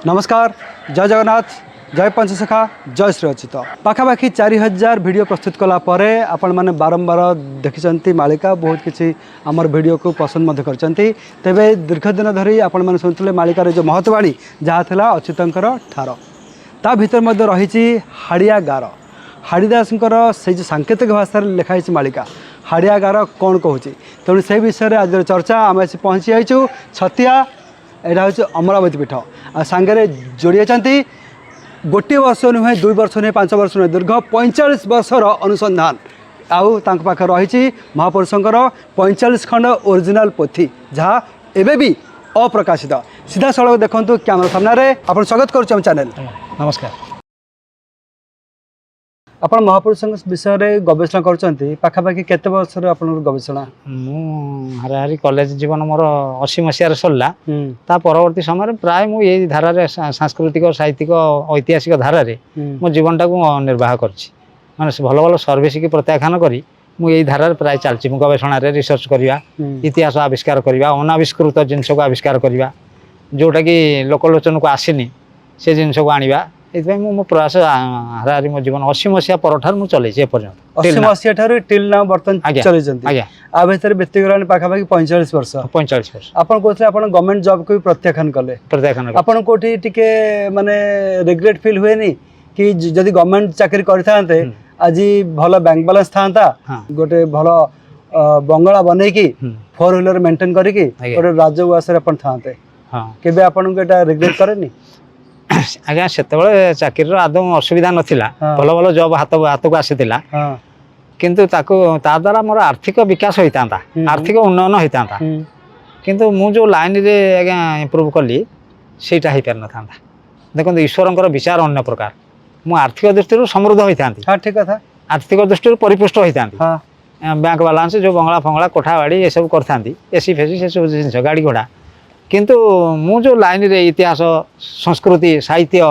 नमस्कार जय जगन्नाथ जय पंचसखा जय श्री अच्युत पाखापाखि 4000 वीडियो प्रस्तुत कलापर आपण मैंने बारंबार देखी मालिका बहुत किसी आमर वीडियो को पसंद करते तेरे दीर्घ दिन धरी आपण मैंने शुणुले मालिकार जो महत्वाणी जहाँ था अच्युतंकर ठार ता भीतर रही हाड़िया गार हाड़ीदास से जो सांकेतिक भाषा लिखाई मालिका हाड़िया गार कौन कहूँ तेणु से विषय आज चर्चा आम आसी पहुँची जाइछू छतिया यहाँ हूँ अमरावती पीठ आ सांगे जोड़ी चाहती गोटे वर्ष नुहे 2 वर्ष नुहे 5 वर्ष नुहे दीर्घ 45 वर्षर अनुसंधान आउ पाखे रही महापुरुषंकर 45 खंड ओरिजिनल पोथी जहाँ एबे भी अप्रकाशित सीधा सड़क देखु कैमरा सामने आप स्वागत करुँ चैनल नमस्कार आपण महापुरुष विषय में गवेषणा कर पाखापाखि केते वर्ष गवेषणा हाराहारी कॉलेज जीवन मोर 80 मसीह सरला ता परवर्ती समय प्राय मु यही धारा सांस्कृतिक साहित्यिक ऐतिहासिक धारा मो जीवन टाक निर्वाह करछि माने भल भल सर्विस की प्रत्याख्यान करी मु यही धारा प्राय चलछि मु गवेषणा रे रिसर्च करिवा इतिहास आविष्कार करिवा अनाविष्कृत जिनस को आविष्कार करिवा जोटा कि लोकलोचन को आसीनी से जिनस को आनिबा इतने मो प्रयास हाराहारी मो जीवन 80 मसीहा परठार मु चले पर्यंत 80 मसीहा ठार टिल ना बर्तन चले आ भीतर व्यक्ति गलानी पाखापाखि 45 वर्ष आपण कहते आपण गवर्नमेंट जॉब को प्रत्याख्यान कले आपण कोठी टिके माने रिग्रेट फील हुए नहीं कि जदि गवर्नमेंट चाकरी करथांते आज भल बैंक बैलेंस थांता गोटे भल बंगला बनै की 4 व्हीलर मेंटेन करी की गोटे राजउआस रे आपण थांते केबे आपण को एटा रिग्रेट करेनी आज्ञा से चाकरी आदौ असुविधा नाला भल भल जॉब हाथ को आसीला किंतु ता द्वारा मोर आर्थिक विकास होता आर्थिक उन्नयन होता किंतु मु जो लाइन रे आज्ञा इम्प्रूव कली सेटा हो पार ना देखो ईश्वर विचार अन्य प्रकार मु आर्थिक दृष्टि समृद्ध होता ठीक कथा आर्थिक दृष्टि परिपुष्ट होता बैंक बालांस जो बंगला फंगला कोठा बाड़ी ये सब करथांती एसी फेसी से सब जिन गाड़ी घोड़ा किंतु मु जो लाइन रे इतिहास संस्कृति साहित्य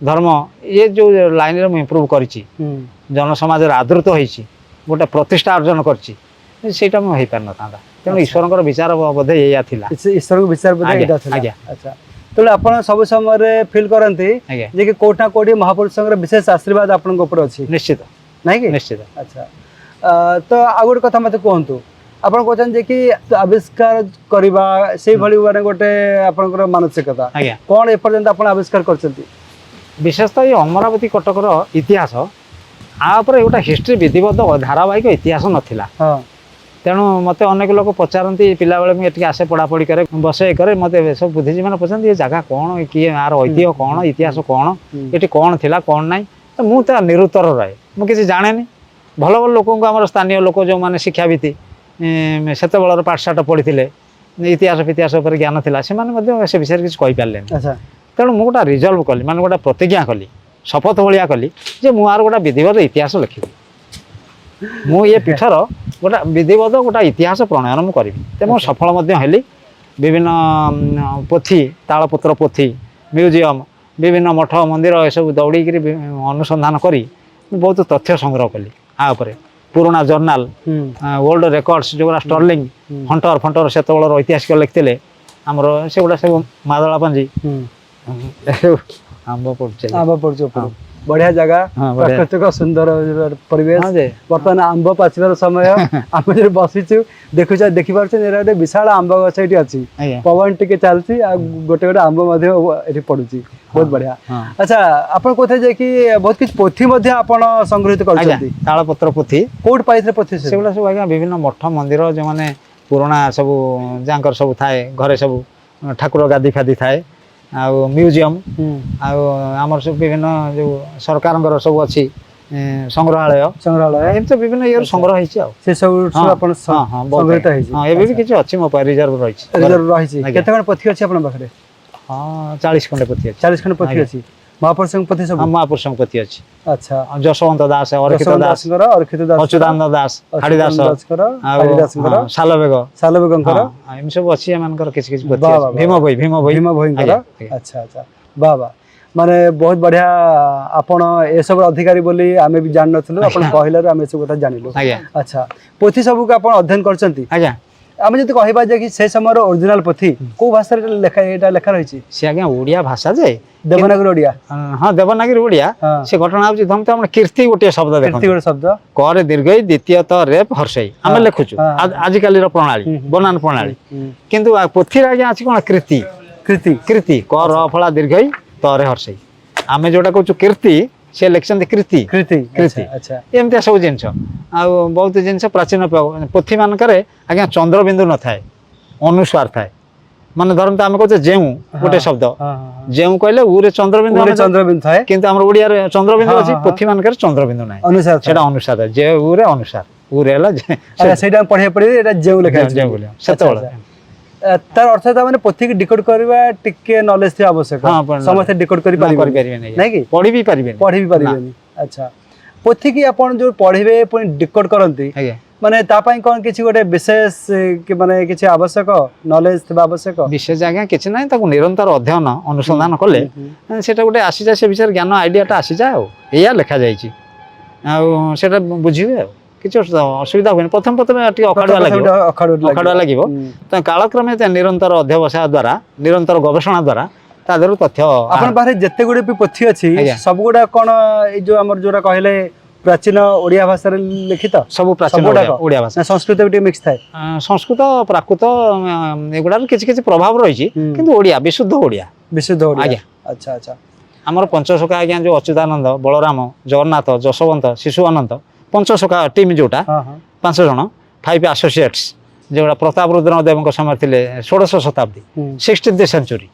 धर्म ये जो लाइन रे इम्प्रूव करिछि जन समाज रे आदृत होइछि गोटे प्रतिष्ठा अर्जन करछि सेटा मु हेइ पार न थांदा तेणु ईश्वरंकर विचार बोधे एया थिला ईश्वर को विचार बोधे एटा थिला अच्छा तो आपण सब समय रे फील करंती जे कि कोठा कोडी महापुरुषंकर विशेष आशीर्वाद आपन ऊपर अछि निश्चित नै कि निश्चित अच्छा तो आ गोटे कथा मते कहंतु आपण कहते जे कि आविष्कार करबा से भली माने गोटे आपनकर मानसिकता कोन एपर्यंत आपण आविष्कार करचंती विशेषतः ये अमरावती कटकर इतिहास आ ऊपर गोटे हिस्ट्री विधिबद्ध धारावाहिक इतिहास नथिला तेणु मत अनेक लोक पचारती पिला बेले मुझे आसे पढ़ापढ़ी करे बसे करे मत सब बुद्धिजीवी मैंने पचारती ये जगह कौन किए यार ऐतिह्य कौन इतिहास कौन ये कौन थिला कौन ना तो मुझे निरुत्तर रहे मुझे जाने भल भल लोक आम स्थानीय लोक जो मैंने शिक्षाविति से पाठशाठ पढ़ी इतिहास फितिहास ज्ञान थिला से विषय किसी कहींपारे तेणु मुझे गोटे रिजल्व कली माने गोटे प्रतिज्ञा कली शपथ भाया कली जे मुझे गोटे विधिवत इतिहास लिखी मु ये पीठर गोटे विधिवत गोटे इतिहास प्रणयन मु करी तो सफल हेली विभिन्न पोथी तालपत्र पोथी म्यूजियम विभिन्न मठ मंदिर ये सब दौड़ी अनुसंधान करी बहुत तथ्य संग्रह कली आउे पुराना जर्नाल वर्ल्ड रेकर्ड्स जो स्टर्लिंग हंटर फंटर से ऐतिहासिक लिखते आमर से गुड़ा सब मादला पांजी आंब पड़े बढ़िया जगह प्राकृतिक सुंदर परिवेश बर्तमान आंब पाचिबार समय आम जो बसीचु देखी पारे विशाल आंब गछ ये अच्छी पवन टी चलती गोटे गोटे आंब पड़ुची बहुत बढ़िया अच्छा आप कहते कि बहुत किसी पोथी संग्रहित करपत्र पोथी कौट पाई पोथी से सब आज्ञा विभिन्न मठ मंदिर जो मैंने पुराना सब जहाँ सब थाए घरे सब ठाकुर गादी फादी थाए म्यूजियम आमर सब विभिन्न जो सरकार सब अच्छी संग्रहालय एमती विभिन्न ये संग्रह से सब किसी अच्छी मो रिजर्व रही पोथी अच्छी आप 40 खंडे पोथी 40 खंडे पोथी अच्छी महापुरुष पोथी सब महापुरुष पोथी अच्छी अच्छा जशवंत दास अर्कित दास अच्युतानंद दास हाड़ीदास सालबेग एम सब अच्छी भीम भई अच्छा अच्छा वाह वाह माने बहुत बढ़िया आपण ए सब अधिकारी बोली आमे भी जान नथलु आपण कहले आमे सब कथा जानिलु अच्छा पोथी सब को आपण अध्ययन करचंती आम जब कहवा जे कि से समय ओरिजिनल पोथी को भाषा लेखा रही सी आज्ञा ओडिया भाषा जे देवनागरी ओडिया हाँ देवनागरी ओडिया से घटना हूँ धमते हम कीर्ति गोटे शब्द कीर्ति गोटे शब्द करे दीर्घ द्वितीय रेप हर्षई आम लिखुचु आजिकाली प्रणाली बनान प्रणाली किंतु पोथी आज्ञा अच्छी कौन कृति कृति कृति क र फला दीर्घ तरे हर्षई आम जोटा कहूँ कीर्ति से लिखते कृति कृति कृति अच्छा एमती सब जिनस आ बहुत जिनस प्राचीन पोथी मानक आज्ञा चंद्रबिंदु न थाए अनुस्वार थाए माने धरते आम कहते जेऊ गोटे शब्द जेऊ कहले उरे चंद्रबिंदु चंद्रबिंदु थाए किंतु आम ओडिया रे चंद्रबिंदु अछि पोथी मानक चंद्रबिंदु नाही अनुसार सेटा अनुसार जे उरे अनुसार उरे हला अच्छा सेटा पढे पढे एटा जेऊ लेखा जेऊ बोले सेतबेला तार अर्थ था माने पोथी की डिकोड करबा टिके नॉलेज थी आवश्यक समस्त डिकोड करि परिबे नै कि पढी भी परिबे अच्छा पोथी की आपण जो पढिबे पुनी डिकोड करंती माने ता पई कोन किछि गोटे विशेष कि माने किछि आवश्यक नॉलेज थबा आवश्यक विशेष आज्ञा किछि नै ताको निरंतर अध्ययन अनुसंधान कले सेटा गोटे आसी जाय से विचार ज्ञान आइडियाटा आसी जाय एया लिखा जायछि आ सेटा बुझिबे किछि असुविधा होइने प्रथम अखाड़ुआ लागिबो त कालक्रमे निरंतर अध्यवसाय द्वारा निरंतर गवेषणा द्वारा ता देरु तथ्य आपन बारे जत्ते गुडे भी पोथी अछि सब गुडा कोन ए जो हमर जोरा कहले प्राचीन ओडिया भाषा रे लिखित सब प्राचीन ओडिया भाषा संस्कृत भी मिक्स थाए संस्कृत प्राकृत एगुडा किछि किछि प्रभाव रहिछि किंतु ओडिया विशुद्ध ओडिया आज्ञा अच्छा अच्छा हमर पंचसखा आज्ञा जो अच्युतानंद बलराम जगन्नाथ जशवंत शिशु अनंत पंचसखा टीम जोटा 5 जण 5 एसोसिएट्स जोड़ा प्रताप रुद्र देव समय थे 16 शताब्दी 16th सेंचुरी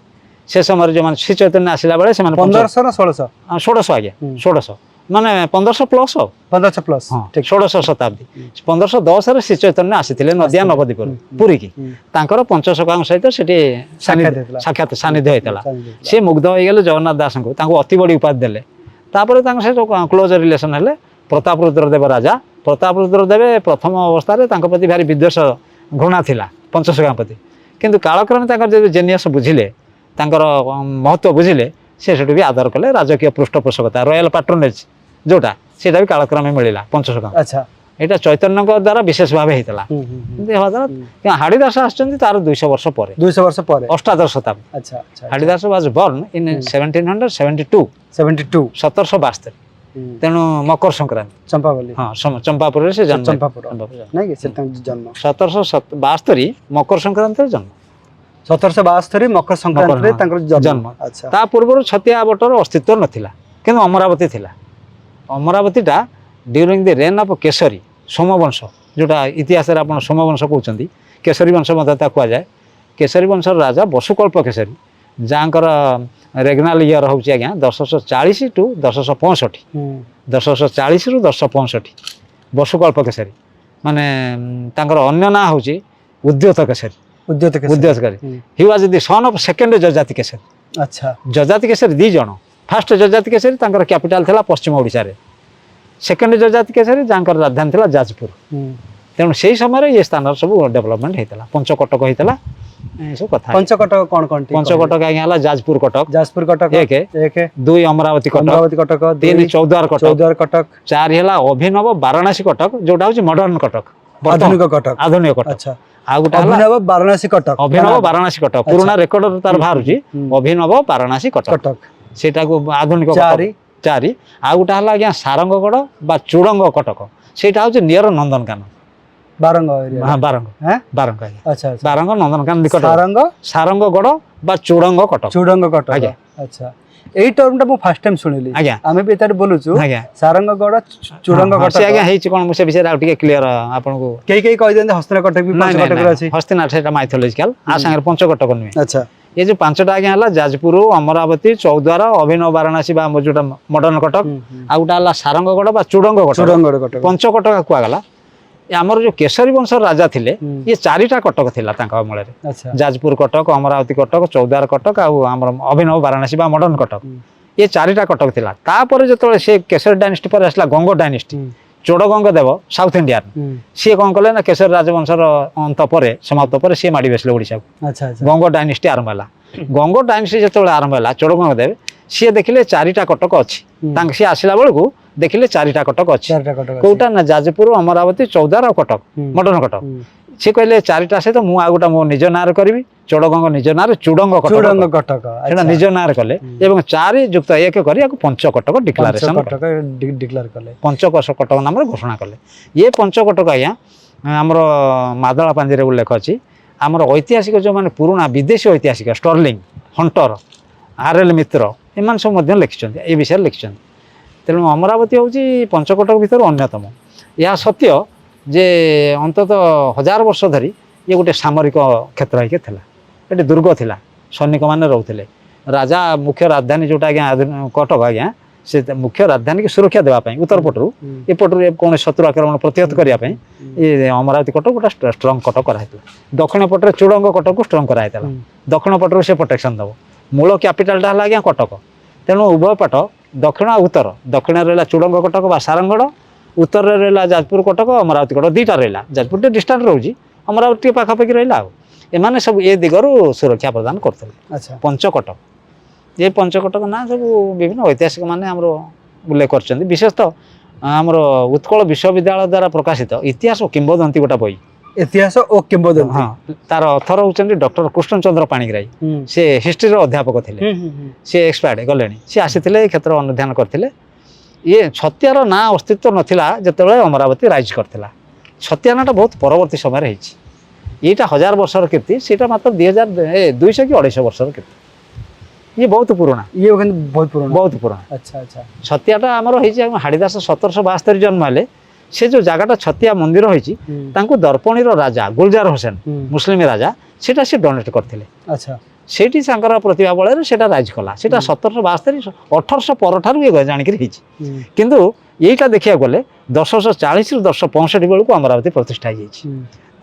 से समय जो मान श्री चैतन्य आसला बेले से 1500 ना 1600 1600 आज्ञा 1600 माने 1500 प्लस 1500 प्लस ठीक 16 शताब्दी 1510 रे श्री चैतन्य आसीथिले नदिया नवद्वीप पुरी की तांकर पंचसखा सहित सेठी साक्षात सानिध्य होइतला से मुग्ध होई गेले जगन्नाथ दास को तांको अति बड़ी उपाधि देले तापर तांको से क्लोज रिलेशन हेले प्रताप रुद्रदेव राजा प्रताप रुद्रदेव प्रथम अवस्था प्रति भारी विद्वेष घृणा थिला पंचसखा प्रति किंतु कालक्रमे जेनियस बुझिले महत्व बुझिले से भी आदर कले राजकीय पृष्ठपोषकता रॉयल पैट्रोनेज जोटा सेटा भी कालक्रमे मिलला पंचसखा अच्छा एटा चैतन्य द्वारा विशेष भाव होता द्वारा हाड़ीदास आछंती तार 200 वर्ष पर 200 वर्ष पर अष्टादश शताब्दी अच्छा अच्छा हाड़ीदास वाज बोर्न इन 1772 1772 तेणु मकर संक्रांति चंपावली हाँ चंपापुर से जन्म चंपापुर नहीं कि जन्म 1772 मकर संक्रांति जन्म 1772 मकर संक्रांति जन्म अच्छा ता पूर्व छतिया बटर अस्तित्व नथिला किंतु अमरावती थिला अमरावतीटा during the reign of Kesari Somavamsha जोटा इतिहास रे आपण सोमवंश कहउचंदी केसरी वंश मते कह जाए केसरी वंश राजा वसुकल्प केसरी जांकर रेगनाल इयर हूँ आज्ञा 1040 टू 1065 1040 रु 1065 वसुकल्प केसरी माने तांकर अन्य ना हूँ Udyot Kesari Udyot Kesari he was the son of second Jajati Kesari अच्छा जजाति केसरी 2 जण फर्स्ट जजाति केसरी तांकर कैपिटल थिला पश्चिम ओडिसा रे सेकंड जजाति केसरी जांकर राजधानी थिला जाजपुर तेणु से समय ये स्थान सब डेवलपमेंट होता पंचकटक होता सब कथा पंचकटक कौन कौन पंचकटक आज्ञा जाजपुर कटक एक 2 अमरावती कटक 3 चौद्वार कटक 4 है अभिनव वाराणसी कटक जोटा हूँ मॉडर्न कटक आधुनिक कटक अच्छा आ गोटे अभिनव वाराणसी कटक अभिनव वाराणसी कटक पुराना रेकर्ड तार बाहर अभिनव वाराणसी कटक सेटा को आधुनिक 4 आ गोटे है आज्ञा सारंगगढ़ बा चूड़ंग कटक सेटा हूँ नियर नंदनकानन बारंग एरिया हाँ बारंग हैं बारंग अच्छा अच्छा बारंग नंदनकानन निकट सारंगगढ़ बा चूड़ंग कटक आज्ञा अच्छा एई टर्म टा मु फर्स्ट टाइम सुनिली आज्ञा आमे भी एतार बोलुचु आज्ञा सारंगगढ़ चूड़ंग कटक से आज्ञा हेछि कोन मुसे विषय आ टिके क्लियर आपन को केई कहि देन हस्तिनाथ कटक भी पंचकटक अछि हस्तिनाथ सेटा माइथोलॉजिकल आ संगे पंचकटक नुहे अच्छा ये जो 5टा आज्ञा हला जाजपुर अमरावती चौद्वार अभिनव वाराणसी बा जोटा मॉडर्न कटक आ गोटा हला सारंगगढ़ बा चूड़ंग कटक पंचकटक कुआ गला आमर जो केसरी वंश राजा थिले ये 4टा कटक थिला तांका अमल रे जाजपुर कटक अमरावती कटक चौद्वार कटक आ अभिनव वाराणसी बा मॉडर्न कटक ये 4टा कटक थिला तापर जतले से केसरी डायनेस्टी पर आसला गंग डायनेस्टी चोड़गंग देव साउथ इंडियन सी कौन कले ना केसरी राजवंशर अंत पर समाप्त पर सी माड़ी बसले ओडिशा को गंग डायनेस्टी आरंभ है गंग डायनेस्टी जो आरंभ है चोड़गंग देव सी देखिले 4टा कटक अच्छी सी आसला बेलू देखिले 4टा कटक अच्छी कौटा ना जाजपुर अमरावती चौद्वार कटक मॉडर्न कटक ସେ କହିଲେ ଚାରିଟା ସହିତ ମୁଁ ଆଉ ଗୋଟେ ମୋ ନିଜ ନାଁରେ କରିବି ଚୋଡ଼ଗଙ୍ଗ ନିଜ ନାଁରେ ଚୁଡ଼ଙ୍ଗ ଚୁଡଙ୍ଗ କଟକ ସେଟା ନିଜ ନାଁରେ କଲେ ଏବଂ 4+1 କରି ଆକୁ ପଞ୍ଚକଟକ ଡିକ୍ଲାରେସନ କଟକ ଡିକ୍ଲେୟାର କଲେ ପଞ୍ଚକଟକ ନାମରେ ଘୋଷଣା କଲେ। ଇଏ ପଞ୍ଚକଟକ ଆଜ୍ଞା ଆମର ମାଦଳା ପାଞ୍ଜିରେ ଉଲ୍ଲେଖ ଅଛି। ଆମର ଐତିହାସିକ ଯେଉଁମାନେ ପୁରୁଣା ବିଦେଶୀ ଐତିହାସିକ ଷ୍ଟର୍ଲିଂ ହଣ୍ଟର RL ମିତ୍ର ଏମାନେ ସବୁ ମଧ୍ୟ ଲେଖିଛନ୍ତି ଏ ବିଷୟରେ ଲେଖିଛନ୍ତି। ତେଣୁ ଅମରାବତୀ ହେଉଛି ପଞ୍ଚକଟକ ଭିତରୁ ଅନ୍ୟତମ। ଏହା ସତ୍ୟ ଯେ ଅନ୍ତତଃ 1000 ବର୍ଷ ଧରି ଇଏ ଗୋଟେ ସାମରିକ କ୍ଷେତ୍ର ହେଇକି ଥିଲା। ଏଠି ଦୁର୍ଗ ଥିଲା ସୈନିକମାନେ ରହୁଥିଲେ। ରାଜା ମୁଖ୍ୟ ରାଜଧାନୀ ଯେଉଁଟା ଆଜ୍ଞା କଟକ ଆଜ୍ଞା ସେ ମୁଖ୍ୟ ରାଜଧାନୀକି ସୁରକ୍ଷା ଦେବା ପାଇଁ ଉତ୍ତର ପଟରୁ ଏପଟରୁ କୌଣସି ଶତ୍ରୁ ଆକ୍ରମଣ ପ୍ରତିହତ କରିବା ପାଇଁ ଏ ଅମରାବତୀ କଟକ ଗୋଟେ ଷ୍ଟ୍ରଙ୍ଗ କଟକ କରାହେଇଥିଲା। ଦକ୍ଷିଣ ପଟରେ ଚୁଡ଼ଙ୍ଗ କଟକକୁ ଷ୍ଟ୍ରଙ୍ଗ କରାହେଇଥିଲା। ଦକ୍ଷିଣ ପଟରୁ ସେ ପ୍ରୋଟେକ୍ସନ୍ ଦେବ। ମୂଳ କ୍ୟାପିଟାଲଟା ହେଲା ଆଜ୍ଞା କଟକ। ତେଣୁ ଉଭୟ ପଟ ଦକ୍ଷିଣ ଆଉ ଉତ୍ତର ଦକ୍ଷିଣରେ ରହିଲା ଚୁଡ଼ଙ୍ଗ କଟକ ବା ସାରଙ୍ଗଗଡ଼ ଉତ୍ତରରେ ରହିଲା ଯାଜପୁର କଟକ ଅମରାବତୀ କଟକ ଦୁଇଟା ରହିଲା। ଯାଜପୁର ଟିକେ ଡିଷ୍ଟାନ୍ସ ରହୁଛି ଅମରାବତୀ ଟିକେ ପାଖାପାଖି ରହିଲା ଆଉ ଏମାନେ ସବୁ ଏ ଦିଗରୁ ସୁରକ୍ଷା ପ୍ରଦାନ କରୁଥିଲେ। ପଞ୍ଚକଟକ ଏ ପଞ୍ଚକଟକ ନାଁ ସବୁ ବିଭିନ୍ନ ଐତିହାସିକ ମାନେ ଆମର ଉଲ୍ଲେଖ କରିଛନ୍ତି। ବିଶେଷତଃ ଆମର ଉତ୍କଳ ବିଶ୍ୱବିଦ୍ୟାଳୟ ଦ୍ୱାରା ପ୍ରକାଶିତ ଇତିହାସ ଓ କିମ୍ବଦନ୍ତୀ ଗୋଟେ ବହି ଇତିହାସ ଓ କିମ୍ବଦନ୍ତୀ ହଁ ତାର ଅଥର ହେଉଛନ୍ତି ଡକ୍ଟର କୃଷ୍ଣଚନ୍ଦ୍ର ପାଣିଗ୍ରାହୀ। ସେ ହିଷ୍ଟ୍ରିର ଅଧ୍ୟାପକ ଥିଲେ। ସେ ଏକ୍ସପାର୍ଟ ଗଲେଣି। ସେ ଆସିଥିଲେ ଏ କ୍ଷେତ୍ର ଅନୁଧ୍ୟାନ କରିଥିଲେ। ଇଏ ଛତିଆର ନାଁ ଅସ୍ତିତ୍ୱ ନଥିଲା ଯେତେବେଳେ ଅମରାବତୀ ରାଇଜ୍ କରିଥିଲା। ଛତିଆ ନାଁଟା ବହୁତ ପରବର୍ତ୍ତୀ ସମୟରେ ହେଇଛି। ଏଇଟା 1000 ବର୍ଷର କୀର୍ତ୍ତି ସେଇଟା ମାତ୍ର 2200 କି 250 ବର୍ଷର କୀର୍ତ୍ତି। ଇଏ ବହୁତ ପୁରୁଣା। ଇଏ ବହୁତ ପୁରୁଣା ବହୁତ ପୁରୁଣା। ଆଚ୍ଛା ଆଚ୍ଛା ଛତିଆଟା ଆମର ହେଇଛି ହାଡ଼ିଦାସ 1772 ଜନ୍ମ ହେଲେ ସେ ଯେଉଁ ଜାଗାଟା ଛତିଆ ମନ୍ଦିର ହେଇଛି ତାଙ୍କୁ ଦର୍ପଣୀର ରାଜା ଗୁଲଜାର ହୋସେନ ମୁସଲିମ ରାଜା ସେଇଟା ସେ ଡୋନେଟ୍ କରିଥିଲେ। ଆଚ୍ଛା ସେଇଠି ତାଙ୍କର ପ୍ରତିଭା ବଳରେ ସେଇଟା ରାଇଜ୍ କଲା। ସେଇଟା 1772 1800 ପରଠାରୁ ଇଏ ଜାଣିକିରି ହେଇଛି। କିନ୍ତୁ ଏଇଟା ଦେଖିବାକୁ ଗଲେ 1040ରୁ 1065 ବେଳକୁ ଅମରାବତୀ ପ୍ରତିଷ୍ଠା ହେଇଯାଇଛି।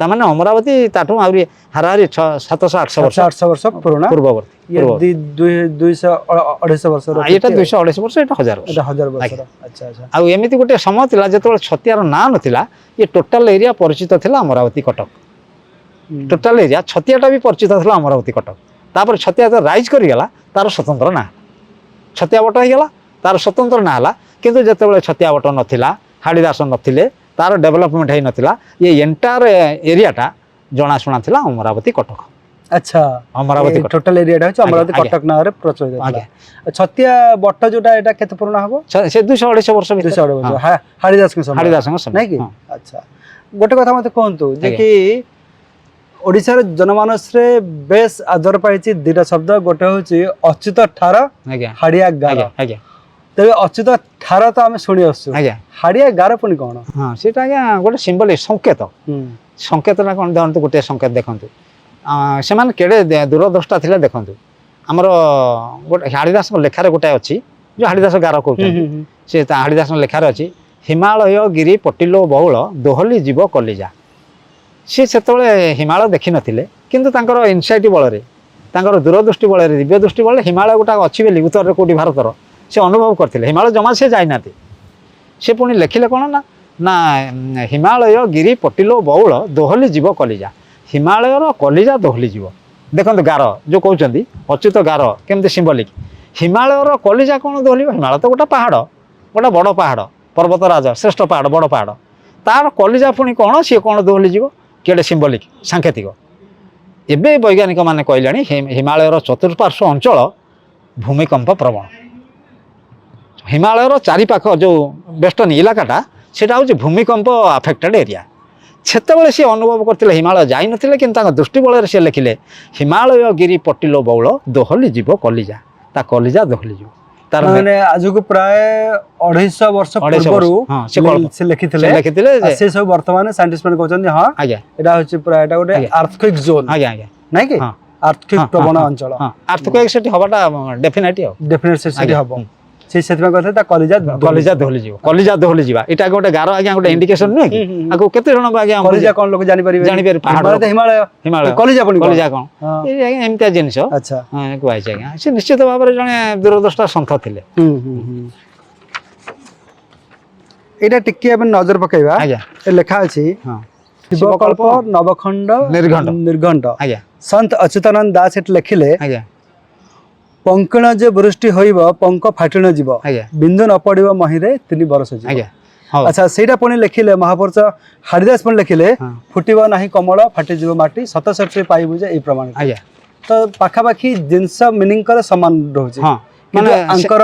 ତାମାନେ ଅମରାବତୀ ତାଠୁ ଆହୁରି ହାରାହାରି 700-800 ବର୍ଷ ପୁରୁଣା ପୂର୍ବବର୍ତ୍ତୀ। 200-250 ବର୍ଷ ଏଇଟା 250 ବର୍ଷ ଏଇଟା 1000 ବର୍ଷ। ଆଚ୍ଛା ଆଚ୍ଛା ଆଉ ଏମିତି ଗୋଟେ ସମୟ ଥିଲା ଯେତେବେଳେ ଛତିଆର ନାଁ ନଥିଲା ଇଏ ଟୋଟାଲ ଏରିଆ ପରିଚିତ ଥିଲା ଅମରାବତୀ କଟକ। ଟୋଟାଲ ଏରିଆ ଛତିଆଟା ବି ପରିଚିତ ଥିଲା ଅମରାବତୀ କଟକ। ତାପରେ ଛତିଆ ଯେତେବେଳେ ରାଇଜ୍ କରିଗଲା ତାର ସ୍ୱତନ୍ତ୍ର ନାଁ ଛତିଆ ବଟ ହେଇଗଲା ତାର ସ୍ୱତନ୍ତ୍ର ନାଁ ହେଲା। କିନ୍ତୁ ଯେତେବେଳେ ଛତିଆ ବଟ ନଥିଲା ହାଡ଼ିଦାସ ନଥିଲେ ତାର ଡେଭଲପମେଣ୍ଟ ହେଇନଥିଲା ଇଏ ଏଣ୍ଟାୟାର ଏରିଆଟା ଜଣାଶୁଣା ଥିଲା ଅମରାବତୀ କଟକ। ଆଚ୍ଛା ଅମରାବତୀ ଟୋଟାଲ ଏରିଆଟା ହେଉଛି ଅମରାବତୀ କଟକ ନାଁରେ ପ୍ରଚଳିତ ଥିଲା। ଛତିଆ ବଟ ଯୋଉଟା ଏଇଟା କେତେ ପୁରୁଣା ହବ? ସେ 200-250 ବର୍ଷ ଭିତରେ। 200 ବର୍ଷ ହାଡ଼ିଦାସଙ୍କ ସମୟ ନାଇଁ କି? ଆଚ୍ଛା ଗୋଟେ କଥା ମୋତେ କୁହନ୍ତୁ ଯେ କି ଓଡ଼ିଶାର ଜନମାନସରେ ବେଶ ଆଦର ପାଇଛି ଦୁଇଟା ଶବ୍ଦ। ଗୋଟେ ହେଉଛି ଅଚ୍ୟୁତ ଠାର ହାଡ଼ିଆ ଗାର। ତେବେ ଅଚ୍ୟୁତ ଠାର ତ ଆମେ ଶୁଣି ଆସୁଛୁ ହାଡ଼ିଆ ଗାର ପୁଣି କ'ଣ? ହଁ ସେଇଟା ଆଜ୍ଞା ଗୋଟେ ସିମ୍ବଲ ସଂକେତ। ସଂକେତଟା କ'ଣ ଦେଖନ୍ତୁ ଗୋଟେ ସଂକେତ ଦେଖନ୍ତୁ ସେମାନେ କେଡ଼େ ଦୂରଦ୍ରଷ୍ଟା ଥିଲେ ଦେଖନ୍ତୁ। ଆମର ଗୋଟେ ହାଡ଼ିଦାସଙ୍କ ଲେଖାରେ ଗୋଟାଏ ଅଛି ଯେଉଁ ହାଡ଼ିଦାସ ଗାର କହୁଛନ୍ତି ସେ ହାଡ଼ିଦାସଙ୍କ ଲେଖାରେ ଅଛି ହିମାଳୟ ଗିରି ପଟିଲୋ ବହୁଳ ଦୋହଲି ଯିବ କଲିଜା। ସିଏ ସେତେବେଳେ ହିମାଳୟ ଦେଖିନଥିଲେ କିନ୍ତୁ ତାଙ୍କର ଇନସାଇଟ୍ ବଳରେ ତାଙ୍କର ଦୂରଦୃଷ୍ଟି ବଳରେ ଦିବ୍ୟ ଦୃଷ୍ଟି ବଳରେ ହିମାଳୟ ଗୋଟା ଅଛି ବୋଲି ଉତ୍ତରରେ କେଉଁଠି ଭାରତର ସେ ଅନୁଭବ କରିଥିଲେ। ହିମାଳୟ ଜମା ସେ ଯାଇନାହାନ୍ତି। ସେ ପୁଣି ଲେଖିଲେ କ'ଣ ନା ହିମାଳୟ ଗିରି ପଟିଲୋ ବଉଳ ଦୋହଲି ଯିବ କଲିଜା। ହିମାଳୟର କଲିଜା ଦୋହଲି ଯିବ। ଦେଖନ୍ତୁ ଗାର ଯେଉଁ କହୁଛନ୍ତି ଅଚ୍ୟୁତ ଗାର କେମିତି ସିମ୍ବଲିକ। ହିମାଳୟର କଲିଜା କ'ଣ ଦୋହଲିବ? ହିମାଳୟ ତ ଗୋଟେ ପାହାଡ଼ ଗୋଟେ ବଡ଼ ପାହାଡ଼ ପର୍ବତରାଜ ଶ୍ରେଷ୍ଠ ପାହାଡ଼ ବଡ଼ ପାହାଡ଼ ତାର କଲିଜା ପୁଣି କ'ଣ ସିଏ କ'ଣ ଦୋହଲି ଯିବ? କେଡ଼େ ସିମ୍ବଲିକ ସାଙ୍କେତିକ। ଏବେ ବୈଜ୍ଞାନିକମାନେ କହିଲେଣି ହିମାଳୟର ଚତୁଃପାର୍ଶ୍ୱ ଅଞ୍ଚଳ ଭୂମିକମ୍ପ ପ୍ରବଣ। ହିମାଳୟର ଚାରିପାଖ ଯେଉଁ ବେଷ୍ଟନୀ ଇଲାକାଟା ସେଇଟା ହେଉଛି ଭୂମିକମ୍ପ ଆଫେକ୍ଟେଡ୍ ଏରିଆ। ସେତେବେଳେ ସିଏ ଅନୁଭବ କରିଥିଲେ ହିମାଳୟ ଯାଇନଥିଲେ କିନ୍ତୁ ତାଙ୍କ ଦୃଷ୍ଟି ବଳରେ ସିଏ ଲେଖିଲେ ହିମାଳୟ ଗିରି ପଟିଲୋ ବଉଳ ଦୋହଲି ଯିବ କଲିଜା। ତା କଲିଜା ଦୋହଲି ଯିବ। ତାର ମାନେ ଆଜକୁ ପ୍ରାୟ 250 ବର୍ଷ ପୂର୍ବରୁ ସେ ଲେଖିଥିଲେ ସେ ସବୁ ବର୍ତ୍ତମାନ ସାଇଣ୍ଟିଷ୍ଟ ମାନେ କହୁଛନ୍ତି ହଁ ଏଟା ହେଉଛି ପୁରା ଏଟା ଗୋଟେ ଆର୍ଥକ୍ୱେକ୍ ଜୋନ୍ ନାଇଁ କି? ଆର୍ଥକ୍ୱେକ୍ ପ୍ରବଣ ଅଞ୍ଚଳ। ଆର୍ଥକ୍ୱେକ୍ ସେଠି ହବାଟା ଡେଫିନେଟ୍ ସେଠି ହବ। ସେଥିପାଇଁ କଥା ତା କଲିଜା ଦୋହଲି ଯିବ। କଲିଜା ଦୋହଲି ଯିବା ଏଇଟା ଗୋଟେ ଗାର ଆଜ୍ଞା ଗୋଟେ ଇଣ୍ଡିକେସନ ନୁହେଁ କି? ଆକୁ କେତେ ଜଣ ଆଜ୍ଞା କଲିଜା କ'ଣ ଲୋକ ଜାଣିପାରିବେ? ହିମାଳୟ କଲିଜା କ'ଣ ଏମିତିଆ ଜିନିଷ କୁହାଯାଇଛି ଆଜ୍ଞା। ସେ ନିଶ୍ଚିତ ଭାବରେ ଜଣେ ଦୂରଦ୍ରଷ୍ଟା ସନ୍ଥ ଥିଲେ। ଏଇଟା ଟିକେ ଆମେ ନଜର ପକେଇବା। ଲେଖା ଅଛି ଶିବକଳ୍ପ ନବଖଣ୍ଡ ନିର୍ଘଣ୍ଟ ସନ୍ଥ ଅଚ୍ୟୁତାନନ୍ଦ ଦାସ ଏଠି ଲେଖିଲେ ପଙ୍କଣ ଯେ ବୃଷ୍ଟି ହୋଇବ ପଙ୍କ ଫାଟିଣ ଯିବ ବିନ୍ଦୁ ନ ପଡ଼ିବ ମହିରେ 3 ବରଷ ଯିବ। ହଉ। ଆଚ୍ଛା ସେଇଟା ପୁଣି ଲେଖିଲେ ମହାପୁରୁଷ ହରିଦାସ ପୁଣି ଲେଖିଲେ ହଁ। ଫୁଟିବ ନାହିଁ କମଳ ଫାଟିଯିବ ମାଟି ସତ ସଠିରେ ପାଇବୁ ଯେ ଏଇ ପ୍ରମାଣ ଆଜ୍ଞା ତ ପାଖାପାଖି ଜିନିଷ ମିନିଂ କରେ ସମାନ ରହୁଛି ହଁ କିନ୍ତୁ ମାନେ ଆଙ୍କର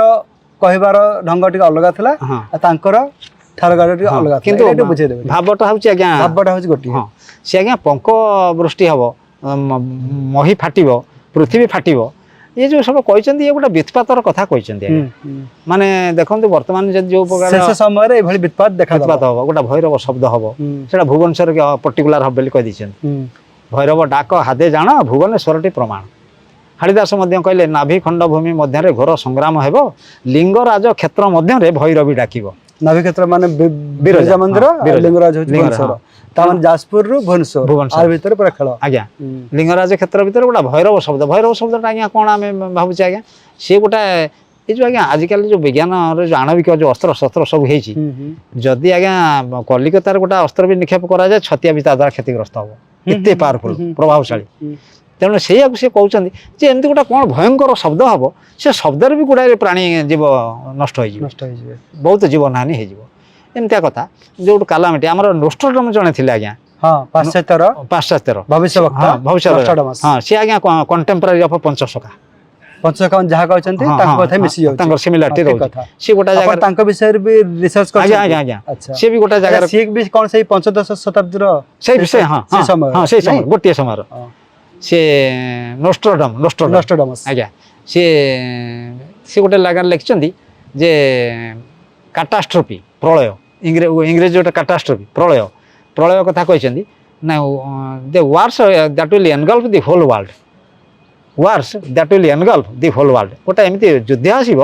କହିବାର ଢଙ୍ଗ ଟିକେ ଅଲଗା ଥିଲା ହଁ ଆଉ ତାଙ୍କର ଠାରଗାର ଟିକେ ହଁ, ଅଲଗା ଥିଲା କିନ୍ତୁ ଏଇଟା ଟିକେ ବୁଝେଇଦେବେ ଭାବଟା ହଉଛି ଆଜ୍ଞା ଭାବଟା ହଉଛି ଗୋଟିଏ ହଁ ସେ ଆଜ୍ଞା ପଙ୍କ ବୃଷ୍ଟି ହବ ମହି ଫାଟିବ ପୃଥିବୀ ଫାଟିବ ଇଏ ଯୋଉ ସବୁ କହିଛନ୍ତି ଇଏ ଗୋଟେ ବିତ୍ପାତର କଥା କହିଛନ୍ତି ହୁଁ, ଆଜ୍ଞା ହୁଁ। ମାନେ ଦେଖନ୍ତୁ ବର୍ତ୍ତମାନ ଯଦି ଯୋଉ ପ୍ରକାର ଶେଷ ସମୟରେ ଏଭଳି ବିତ୍ପାତ ଦେଖାଦେବ ବିତ୍ପାତ ହବ ଗୋଟେ ଭୈରବ ଶବ୍ଦ ହବ ହୁଁ, ସେଟା ଭୁବନେଶ୍ୱର ପର୍ଟିକୁଲାର ହବ ବୋଲି କହିଦେଇଛନ୍ତି ହୁଁ, ଭୈରବ ଡାକ ହାଦେ ଜାଣ ଭୁବନେଶ୍ୱରଟି ପ୍ରମାଣ ହାଡ଼ିଦାସ ମଧ୍ୟ କହିଲେ ନାଭି ଖଣ୍ଡ ଭୂମି ମଧ୍ୟରେ ଘୋର ସଂଗ୍ରାମ ହେବ ଲିଙ୍ଗରାଜ କ୍ଷେତ୍ର ମଧ୍ୟରେ ଭୈରବୀ ଡାକିବ ନାଭି କ୍ଷେତ୍ର ମାନେ ବିରଜା, ବିରଜା ମନ୍ଦିର ହଁ, ଆଉ ବିରଜା। ଲିଙ୍ଗରାଜ ହଉଛି ଲିଙ୍ଗରାଜ, ଭୁବନେଶ୍ୱର ହଁ। ତାମାନେ ଯାଜପୁରରୁ ଭୁବନେଶ୍ୱର ଭୁବନେଶ୍ୱର। ଆ ଭିତରେ ପୁରା ଖେଳ ଆଜ୍ଞା ହୁଁ, ଲିଙ୍ଗରାଜ କ୍ଷେତ୍ର ଭିତରେ ଗୋଟେ ଭୈରବ ଶବ୍ଦଟା ଆଜ୍ଞା କ'ଣ ଆମେ ଭାବୁଛେ ଆଜ୍ଞା ସିଏ ଗୋଟେ ଏ ଯୋଉ ଆଜ୍ଞା ଆଜିକାଲି ଯୋଉ ବିଜ୍ଞାନର ଯୋଉ ଆଣବିକ ଯୋଉ ଅସ୍ତ୍ର ଶସ୍ତ୍ର ସବୁ ହେଇଛି ହୁଁ, ହୁଁ, ଯଦି ଆଜ୍ଞା କଲିକତାରେ ଗୋଟେ ଅସ୍ତ୍ର ବି ନିକ୍ଷେପ କରାଯାଏ ଛତିଆ ବି ତା ଦ୍ୱାରା କ୍ଷତିଗ୍ରସ୍ତ ହବ ଏତେ ପାୱାରଫୁଲ ପ୍ରଭାବଶାଳୀ ହୁଁ, ତେଣୁ ସେଇଆକୁ ସେ କହୁଛନ୍ତି ଯେ ଏମିତି ଗୋଟେ କ'ଣ ଭୟଙ୍କର ଶବ୍ଦ ହବ ସେ ଶବ୍ଦରେ ବି ଗୁଡ଼ାଏ ପ୍ରାଣୀ ଜୀବ ନଷ୍ଟ ହେଇଯିବ ନଷ୍ଟ ହେଇଯିବେ ବହୁତ ଜୀବନହାନି ହେଇଯିବ ଏମିତିଆ କଥା ଯୋଉଠୁ କାଲାମିଟି ଆମର ନୋଷ୍ଟ୍ରାଡାମସ୍ ଜଣେ ଥିଲେ ଆଜ୍ଞା ହଁ ପାଶ୍ଚାତ୍ୟର ପାଶ୍ଚାତ୍ୟର ଭବିଷ୍ୟବକ୍ତା ହଁ ଭବିଷ୍ୟତ ନୋଷ୍ଟ୍ରାଡାମସ୍। ହଁ ସିଏ ଆଜ୍ଞା କଣ୍ଟେମ୍ପରାରୀ ଅଫ ପଞ୍ଚସଖା ପଞ୍ଚସଖା ଯାହା କହିଛନ୍ତି ହଁ ତାଙ୍କ ହଁ କଥା ମିଶି ଯାଉଛି ତାଙ୍କର ସିମିଲାରିଟି ହଁ, ଠିକ ରହୁଛି କଥା ସିଏ ଗୋଟେ ଆପଣ ଜାଗାରେ ତାଙ୍କ ବିଷୟରେ ବି ରିସର୍ଚ୍ଚ ଆଜ୍ଞା କରିଛନ୍ତି ଆଜ୍ଞା ଆଜ୍ଞା ଆଚ୍ଛା ସିଏ ବି ଗୋଟେ ଜାଗାରେ ସିଏ ବି କ'ଣ ସେଇ ପଞ୍ଚଦଶ ଶତାବ୍ଦୀର ସେଇ ବିଷୟ ହଁ ସେ ହଁ ସମୟ ହଁ ସେଇ ସମୟ ଗୋଟିଏ ସମୟର ହଁ। ସେ ନୋଷ୍ଟ୍ରାଡାମସ୍ ଆଜ୍ଞା ସିଏ ସିଏ ଗୋଟେ ଜାଗାରେ ଲେଖିଛନ୍ତି ଯେ କାଟାଷ୍ଟ୍ରଫି ପ୍ରଳୟ ଇଂରେଜୀ ଗୋଟେ କାଟାଷ୍ଟ୍ରଫି ପ୍ରଳୟ କଥା କହିଛନ୍ତି ନା the wars that will engulf the whole world ଗୋଟେ ଏମିତି ଯୁଦ୍ଧ ଆସିବ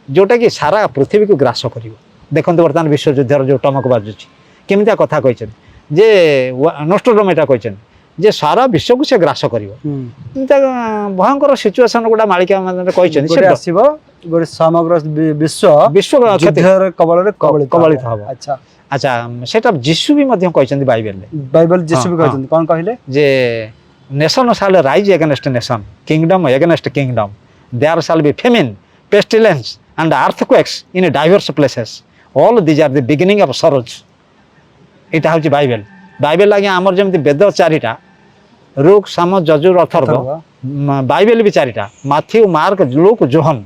ଯୋଉଟାକି ସାରା ପୃଥିବୀକୁ ଗ୍ରାସ କରିବ ଦେଖନ୍ତୁ ବର୍ତ୍ତମାନ ବିଶ୍ୱଯୁଦ୍ଧର ଯୋଉ ଟମକ ବାଜୁଛି କେମିତିଆ କଥା କହିଛନ୍ତି ଯେ ନୋଷ୍ଟ୍ରାଡାମସ୍ ଏଟା କହିଛନ୍ତି ଯେ ସାରା ବିଶ୍ୱକୁ ସେ ଗ୍ରାସ କରିବ ଏମିତିଆ ଭୟଙ୍କର ସିଚୁଏସନ ଗୋଟେ ମାଳିକା ମାନେ କହିଛନ୍ତି ଗୋଟେ ଆସିବ ଗୋଟେ ସମଗ୍ର ବିଶ୍ୱ ବିଶ୍ୱ ଯୁଦ୍ଧର କବଳରେ କବଳିତ ହବ ଆଚ୍ଛା ଆଚ୍ଛା ସେଇଟା ଯୀଶୁ ବି ମଧ୍ୟ କହିଛନ୍ତି ବାଇବେଲରେ ବାଇବେଲ ଯୀଶୁ ବି କହିଛନ୍ତି କ'ଣ କହିଲେ ଯେ nation shall rise against nation kingdom against kingdom there shall be famine pestilence and earthquakes in diverse places all these are the beginning of sorrows ଏଇଟା ହେଉଛି ବାଇବେଲ ଆଜ୍ଞା ଆମର ଯେମିତି ବେଦ ଚାରିଟା ରୁକ୍ ସାମ ଯଜୁର ଅଥର୍ବ ବାଇବେଲ ବି ଚାରିଟା ମାଥ୍ୟୁ ମାର୍କ ଲୁକ୍ ଜୋହନ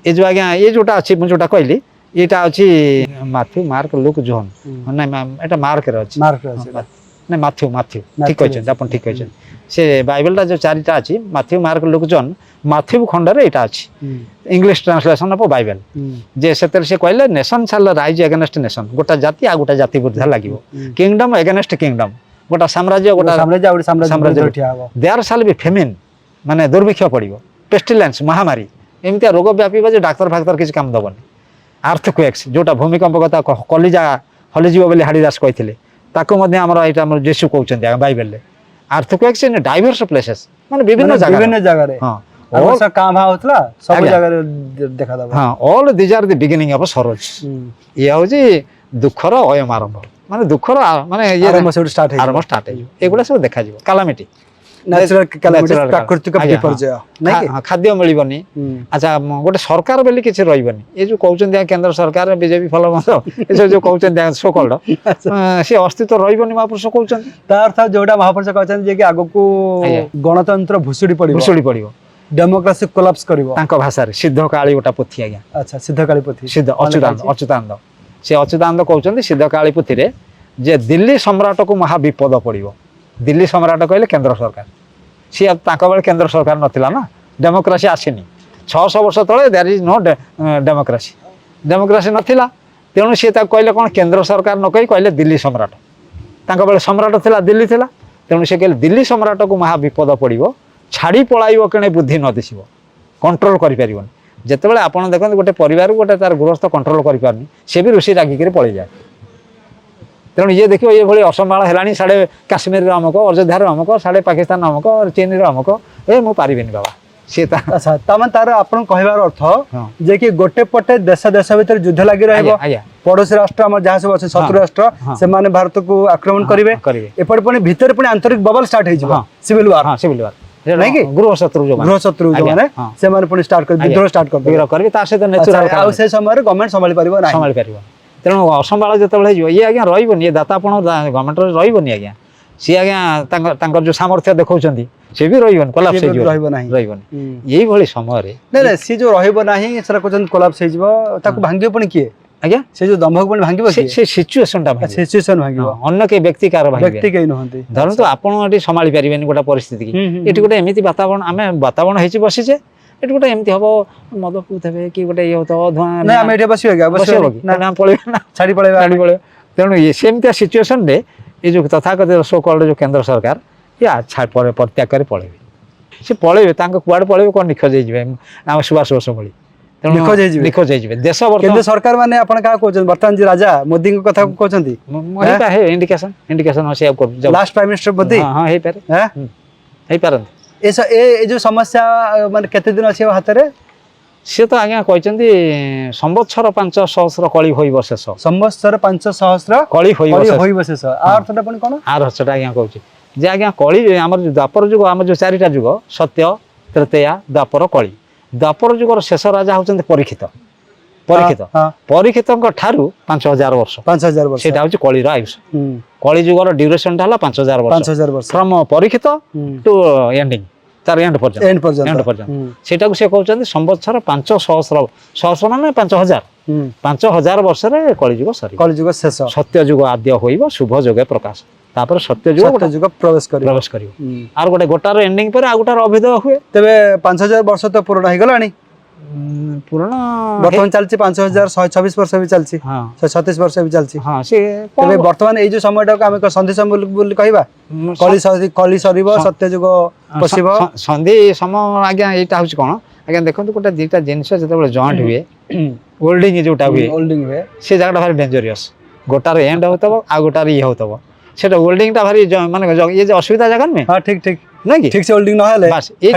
ଏ ଯୋଉ ଆଜ୍ଞା ଏ ଯୋଉଟା ଅଛି ମୁଁ ଯୋଉଟା କହିଲି ଏଇଟା ଅଛି ମାଥ୍ୟୁ ମାର୍କ ଲୁକ୍ ଜୋହନ ନାଇଁ ଏଇଟା ମାର୍କରେ ଅଛି ନାଇଁ ମାଥ୍ୟୁ ଠିକ କହିଛନ୍ତି ଆପଣ ଠିକ କହିଛନ୍ତି ସେ ବାଇବେଲଟା ଯୋଉ ଚାରିଟା ଅଛି ମାଥ୍ୟୁ ମାର୍କ ଲୁକ୍ ଜୋହନ ମାଥ୍ୟୁ ଖଣ୍ଡରେ ଏଇଟା ଅଛି ଇଂଲିଶ ଟ୍ରାନ୍ସଲେସନ ଅଫ ବାଇବେଲ ଯେ ସେଥିରେ ସେ କହିଲେ ନେସନ୍ ସାଲ୍ ରାଇଜ୍ ଏଗେନଷ୍ଟ ନେସନ୍ ଗୋଟେ ଜାତି ଆଉ ଗୋଟେ ଜାତି ବିରୁଦ୍ଧରେ ଲାଗିବ କିଙ୍ଗଡମ୍ ଏଗେନଷ୍ଟ କିଙ୍ଗଡମ୍ ଗୋଟେ ସାମ୍ରାଜ୍ୟ ଦେୟାର ସାଲ୍ ବି ଫେମିନ୍ ମାନେ ଦୁର୍ଭିକ୍ଷ ପଡ଼ିବ ପେଷ୍ଟିଲେନ୍ସ ମହାମାରୀ ଏମିତିଆ ରୋଗ ବ୍ୟାପିବ ଯେ ଡାକ୍ତର ଫାକ୍ତର କିଛି କାମ ଦେବନି ଆର୍ଥକ୍ୱେକ୍ସ ଯୋଉଟା ଭୂମିକମ୍ପ କଥା କଲିଜା ହଲିଯିବ ବୋଲି ହାଡ଼ିଦାସ କହିଥିଲେ ତାକୁ ମଧ୍ୟ ଆମର ଏଇଟା ଆମର ଯୀଶୁ କହୁଛନ୍ତି ବାଇବେଲରେ ଆର୍ଥକ୍ୱେକ୍ସ ଇନ୍ ଡାଇଭର୍ସ ପ୍ଲେସେସ୍ ମାନେ ବିଭିନ୍ନ ଜାଗାରେ ହଁ ସବୁ ଜାଗାରେ ଦେଖାଦେବ ହଁ all these are the beginning of sorrows ଇଏ ହେଉଛି ଦୁଃଖର ଅୟମ ଆରମ୍ଭ ମାନେ ଦୁଃଖର ମାନେ ଇଏ ଆରମ୍ଭ ଷ୍ଟାର୍ଟ ହେଇଯିବ ଏଗୁଡ଼ା ସବୁ ଦେଖାଯିବ କାଲାମିଟି ପ୍ରାକୃତିକ ବିପର୍ଯ୍ୟୟ ଖାଦ୍ୟ ମିଳିବନି ଆଚ୍ଛା ଗୋଟେ ସରକାର ବୋଲି କିଛି ରହିବନି ଏ ଯୋଉ କହୁଛନ୍ତି କେନ୍ଦ୍ର ସରକାର ବିଜେପି ଭଲ ମନ୍ଦ ଏସବୁ ଯୋଉ କହୁଛନ୍ତି ସୋକଲ୍ଡ ସେ ଅସ୍ତିତ୍ୱ ରହିବନି ମହାପୁରୁଷ କହୁଛନ୍ତି ତା ଅର୍ଥ ଯୋଉଟା ମହାପୁରୁଷ କହିଛନ୍ତି ଯେ କି ଆଗକୁ ଗଣତନ୍ତ୍ର ଭୁଷୁଡ଼ି ପଡ଼ିବ ଡେମୋକ୍ରାସି କୋଲାପ୍ସ କରିବ ତାଙ୍କ ଭାଷାରେ ସିଦ୍ଧ କାଳୀ ଗୋଟେ ପୋଥି ଆଜ୍ଞା ଆଚ୍ଛା ସିଦ୍ଧ କାଳୀ ପୋଥି ସିଦ୍ଧ ଅଚ୍ୟୁତାନନ୍ଦ ସେ ଅଚ୍ୟୁତାନନ୍ଦ କହୁଛନ୍ତି ସିଦ୍ଧ କାଳୀ ପୋଥିରେ ଯେ ଦିଲ୍ଲୀ ସମ୍ରାଟକୁ ମହା ବିପଦ ପଡ଼ିବ ଦିଲ୍ଲୀ ସମ୍ରାଟ କହିଲେ କେନ୍ଦ୍ର ସରକାର ସିଏ ତାଙ୍କ ବେଳେ କେନ୍ଦ୍ର ସରକାର ନଥିଲା ନା ଡେମୋକ୍ରାସି ଆସିନି 600 ବର୍ଷ ତଳେ ଦେୟାର ଇଜ୍ ନୋ ଡେମୋକ୍ରାସି ନଥିଲା ତେଣୁ ସିଏ ତାକୁ କହିଲେ କ'ଣ କେନ୍ଦ୍ର ସରକାର ନ କହିଲେ ଦିଲ୍ଲୀ ସମ୍ରାଟ ତାଙ୍କ ବେଳେ ସମ୍ରାଟ ଥିଲା ଦିଲ୍ଲୀ ଥିଲା ତେଣୁ ସେ କହିଲେ ଦିଲ୍ଲୀ ସମ୍ରାଟକୁ ମହା ବିପଦ ପଡ଼ିବ ଛାଡ଼ି ପଳାଇବ କେଣେ ବୁଦ୍ଧି ନ ଦିଶିବ କଣ୍ଟ୍ରୋଲ କରିପାରିବନି ଯେତେବେଳେ ଆପଣ ଦେଖନ୍ତୁ ଗୋଟେ ପରିବାରକୁ ଗୋଟେ ତାର ଗୃହସ୍ଥ କଣ୍ଟ୍ରୋଲ କରିପାରୁନି ସେ ବି ଋଷି ରାଗିକିରି ପଳେଇଯାଏ ତେଣୁ ଇଏ ଦେଖିବ ଏଇଭଳି ଅସମ୍ଭାଳ ହେଲାଣି ସାଡ଼େ କାଶ୍ମୀରର ଅମୁକ ଅଯୋଧ୍ୟାର ଅମୁକ ସାଡ଼େ ପାକିସ୍ତାନ ଅମୁକ ଚୀନର ଅମୁକ ମୁଁ ପାରିବିନି ବାବା ସିଏ ତାମାନେ ତାର ଆପଣ କହିବାର ଅର୍ଥ ଯେ କି ଗୋଟେ ପଟେ ଦେଶ ଭିତରେ ଯୁଦ୍ଧ ଲାଗି ରହିବ ପଡ଼ୋଶୀ ରାଷ୍ଟ୍ର ଆମର ଯାହା ସବୁ ଅଛି ଶତ୍ରୁ ରାଷ୍ଟ୍ର ସେମାନେ ଭାରତକୁ ଆକ୍ରମଣ କରିବେ ଏପଟେ ପୁଣି ଭିତରେ ପୁଣି ଆନ୍ତରିକ ବବଲ ଷ୍ଟାର୍ଟ ହେଇଯିବ ସିଭିଲ ୱାର ଗୃହଶତ୍ରୁ ଯୋଉମାନେ ସେମାନେ ପୁଣି ବିଦ୍ରୋହ ଷ୍ଟାର୍ଟ କରିବେ ତା ସହିତ ନେଚୁରାଲ ଆଉ ସେ ସମୟରେ ଗଭର୍ଣ୍ଣମେଣ୍ଟ ସମ୍ଭାଳି ପାରିବ ନାହିଁ ତେଣୁ ଅସମ୍ଭାଳ ଯେତେବେଳେ ହେଇଯିବ ଇଏ ଆଜ୍ଞା ରହିବନି, ଇଏ ଦାତାପଣ ଗଭର୍ଣ୍ଣମେଣ୍ଟରେ ରହିବନି ଆଜ୍ଞା। ସିଏ ଆଜ୍ଞା ତାଙ୍କର ଯେଉଁ ସାମର୍ଥ୍ୟ ଦେଖାଉଛନ୍ତି ସେ ବି ରହିବନି, କୋଲାପ୍ସ ହେଇଯିବ, ରହିବନି। ଏଇଭଳି ସମୟରେ ନାଇଁ ନାଇଁ ସିଏ ଯୋଉ ରହିବ ନାହିଁ ସେଟା କହୁଛନ୍ତି କୋଲାପ୍ସ ହେଇଯିବ, ତାକୁ ଭାଙ୍ଗିବ ପୁଣି କିଏ ଆଜ୍ଞା? ସେ ଯୋଉ ଦମ୍ଭକୁ ପୁଣି ଭାଙ୍ଗିବ କିଏ? ସେ ସିଚୁଏସନଟା ଭାଙ୍ଗିବ, ସିଚୁଏସନ ଭାଙ୍ଗିବ, ଅନ୍ୟ କେହି ବ୍ୟକ୍ତି କାହାର ଭାଙ୍ଗିବେ, ବ୍ୟକ୍ତି କେହି ନୁହନ୍ତି। ଧରନ୍ତୁ ଆପଣ ଏଠି ସମ୍ଭାଳି ପାରିବେନି ଗୋଟେ ପରିସ୍ଥିତି କି, ଏଠି ଗୋଟେ ଏମିତି ବାତାବରଣ ହେଇଛି ବସିଛେ, ଏଠି ଗୋଟେ ଏମିତି ହବ ମଦ ପିଉଥିବେ କି ଗୋଟେ ଇଏ ହଉଥିବ ଧୂଆଁ, ନାଇଁ ଆମେ ଏଠି ବସିବା କି ବସିବ କି ଆମେ ପଳେଇବା ନା, ଛାଡ଼ି ପଳେଇବା। ତେଣୁ ସେମିତିଆ ସିଚୁଏସନରେ ଏ ଯୋଉ ତଥାକଥିତ ସୋ କଲ୍ଡ ଯୋଉ କେନ୍ଦ୍ର ସରକାର ପରିତ୍ୟାଗ କରି ପଳେଇବେ। ସେ ପଳେଇବେ, ତାଙ୍କ କୁଆଡେ ପଳେଇବେ, କଣ ନିଖୋଜ ହେଇଯିବେ ଆମ ସୁଭାଷ ବୋଷ ଭଳି। ତେଣୁ ନିଖୋଜ ହେଇଯିବେ। ଦେଶ କେନ୍ଦ୍ର ସରକାର ମାନେ ଆପଣ କାହା କହୁଛନ୍ତି? ବର୍ତ୍ତମାନ ଯେ ରାଜା ମୋଦିଙ୍କ କଥା କହୁଛନ୍ତି? Indication last prime minister Modi? ହଁ ହେଇପାରେ, ହେଇପାରନ୍ତି। ଏ ଯୋଉ ସମସ୍ୟା ମାନେ କେତେ ଦିନ ଅଛି ହାତରେ? ସିଏ ତ ଆଜ୍ଞା କହିଛନ୍ତି ସମ୍ବତ୍ସର 500 କଳି ହୋଇବ ଶେଷ। ସମ୍ବତ୍ସର 500 କଳି ହୋଇବ ଶେଷ। ଆ ଅର୍ଥଟା ପୁଣି କଣ? ଆର ଅର୍ଥଟା ଆଜ୍ଞା କହୁଛି ଯେ ଆଜ୍ଞା କଳି ଆମର ଦ୍ୱାପର ଯୁଗ, ଆମର ଯୋଉ 4ଟା ଯୁଗ ସତ୍ୟ, ତ୍ରେତୟା, ଦ୍ୱାପର, କଳି। ଦ୍ୱାପର ଯୁଗର ଶେଷ ରାଜା ହଉଛନ୍ତି ପରୀକ୍ଷିତ। ପରୀକ୍ଷିତଙ୍କ ଠାରୁ 5000 ବର୍ଷ, 5000 ବର୍ଷ ସେଇଟା ହଉଛି କଳିର ଆୟୁଷ। କଳି ଯୁଗର ଡ୍ୟୁରେସନଟା ହେଲା 5000 ବର୍ଷ, ଫ୍ରମ ପରୀକ୍ଷିତ ଟୁ ଏଣ୍ଡିଂ, ତାର ଏଣ୍ଡ ପର୍ଯ୍ୟନ୍ତ। ସେଇଟାକୁ ସେ କହୁଛନ୍ତି ସମ୍ବତ୍ସର 500 ମାନେ 5000 ବର୍ଷରେ କଳିଯୁଗ ସରିବ, କଳିଯୁଗ ଶେଷ, ସତ୍ୟ ଯୁଗ ଆଦ୍ୟ ହୋଇବ, ଶୁଭ ଯୋଗେ ପ୍ରକାଶ। ତାପରେ ସତ୍ୟ ଯୁଗ ପ୍ରବେଶ କରିବ। ଆଉ ଗୋଟାର ଏଣ୍ଡିଂ ପରେ ଆଉ ଗୋଟାର ଅଭ୍ୟୁଦୟ ହୁଏ। ତେବେ 5000 ବର୍ଷ ତ ପୂରଣ ହେଇଗଲାଣି। ପୂରଣ ବର୍ତ୍ତମାନ ଚାଲିଛି 5126 ବର୍ଷ ବି ଚାଲିଛି, 136 ବର୍ଷ ବି ଚାଲିଛି। ତେବେ ବର୍ତ୍ତମାନ ଏଇ ଯୋଉ ସମୟଟାକୁ ଆମେ ସନ୍ଧି ସମୟ ବୋଲି କହିବା? କଳି ସରିବ, ସତ୍ୟ ଯୁଗ ପଶିବ। ସନ୍ଧି ସମୟ ଆଜ୍ଞା ଏଇଟା ହଉଛି କଣ ଆଜ୍ଞା? ଦେଖନ୍ତୁ ଗୋଟେ ଦିଟା ଜିନିଷ ଯେତେବେଳେ ଜଏଣ୍ଟ ହୁଏ, ଓଲ୍ଡିଂ ଯୋଉଟା ହୁଏ, ସେ ଜାଗାଟା ଭାରି ଡେଞ୍ଜରିୟସ୍। ଗୋଟାର ଏଣ୍ଡ ହଉଥିବ ଆଉ ଗୋଟାର ଇଏ ହଉଥିବ, ସେଟା ଓଲ୍ଡିଂଟା ଭାରି ମାନେ ଇଏ ଯେ ଅସୁବିଧା ଜାଗା ନୁହେଁ। ଠିକ ନୁହେଁ କି? ଠିକ ସେ ଓଲ୍ଡିଂ ନହେଲେ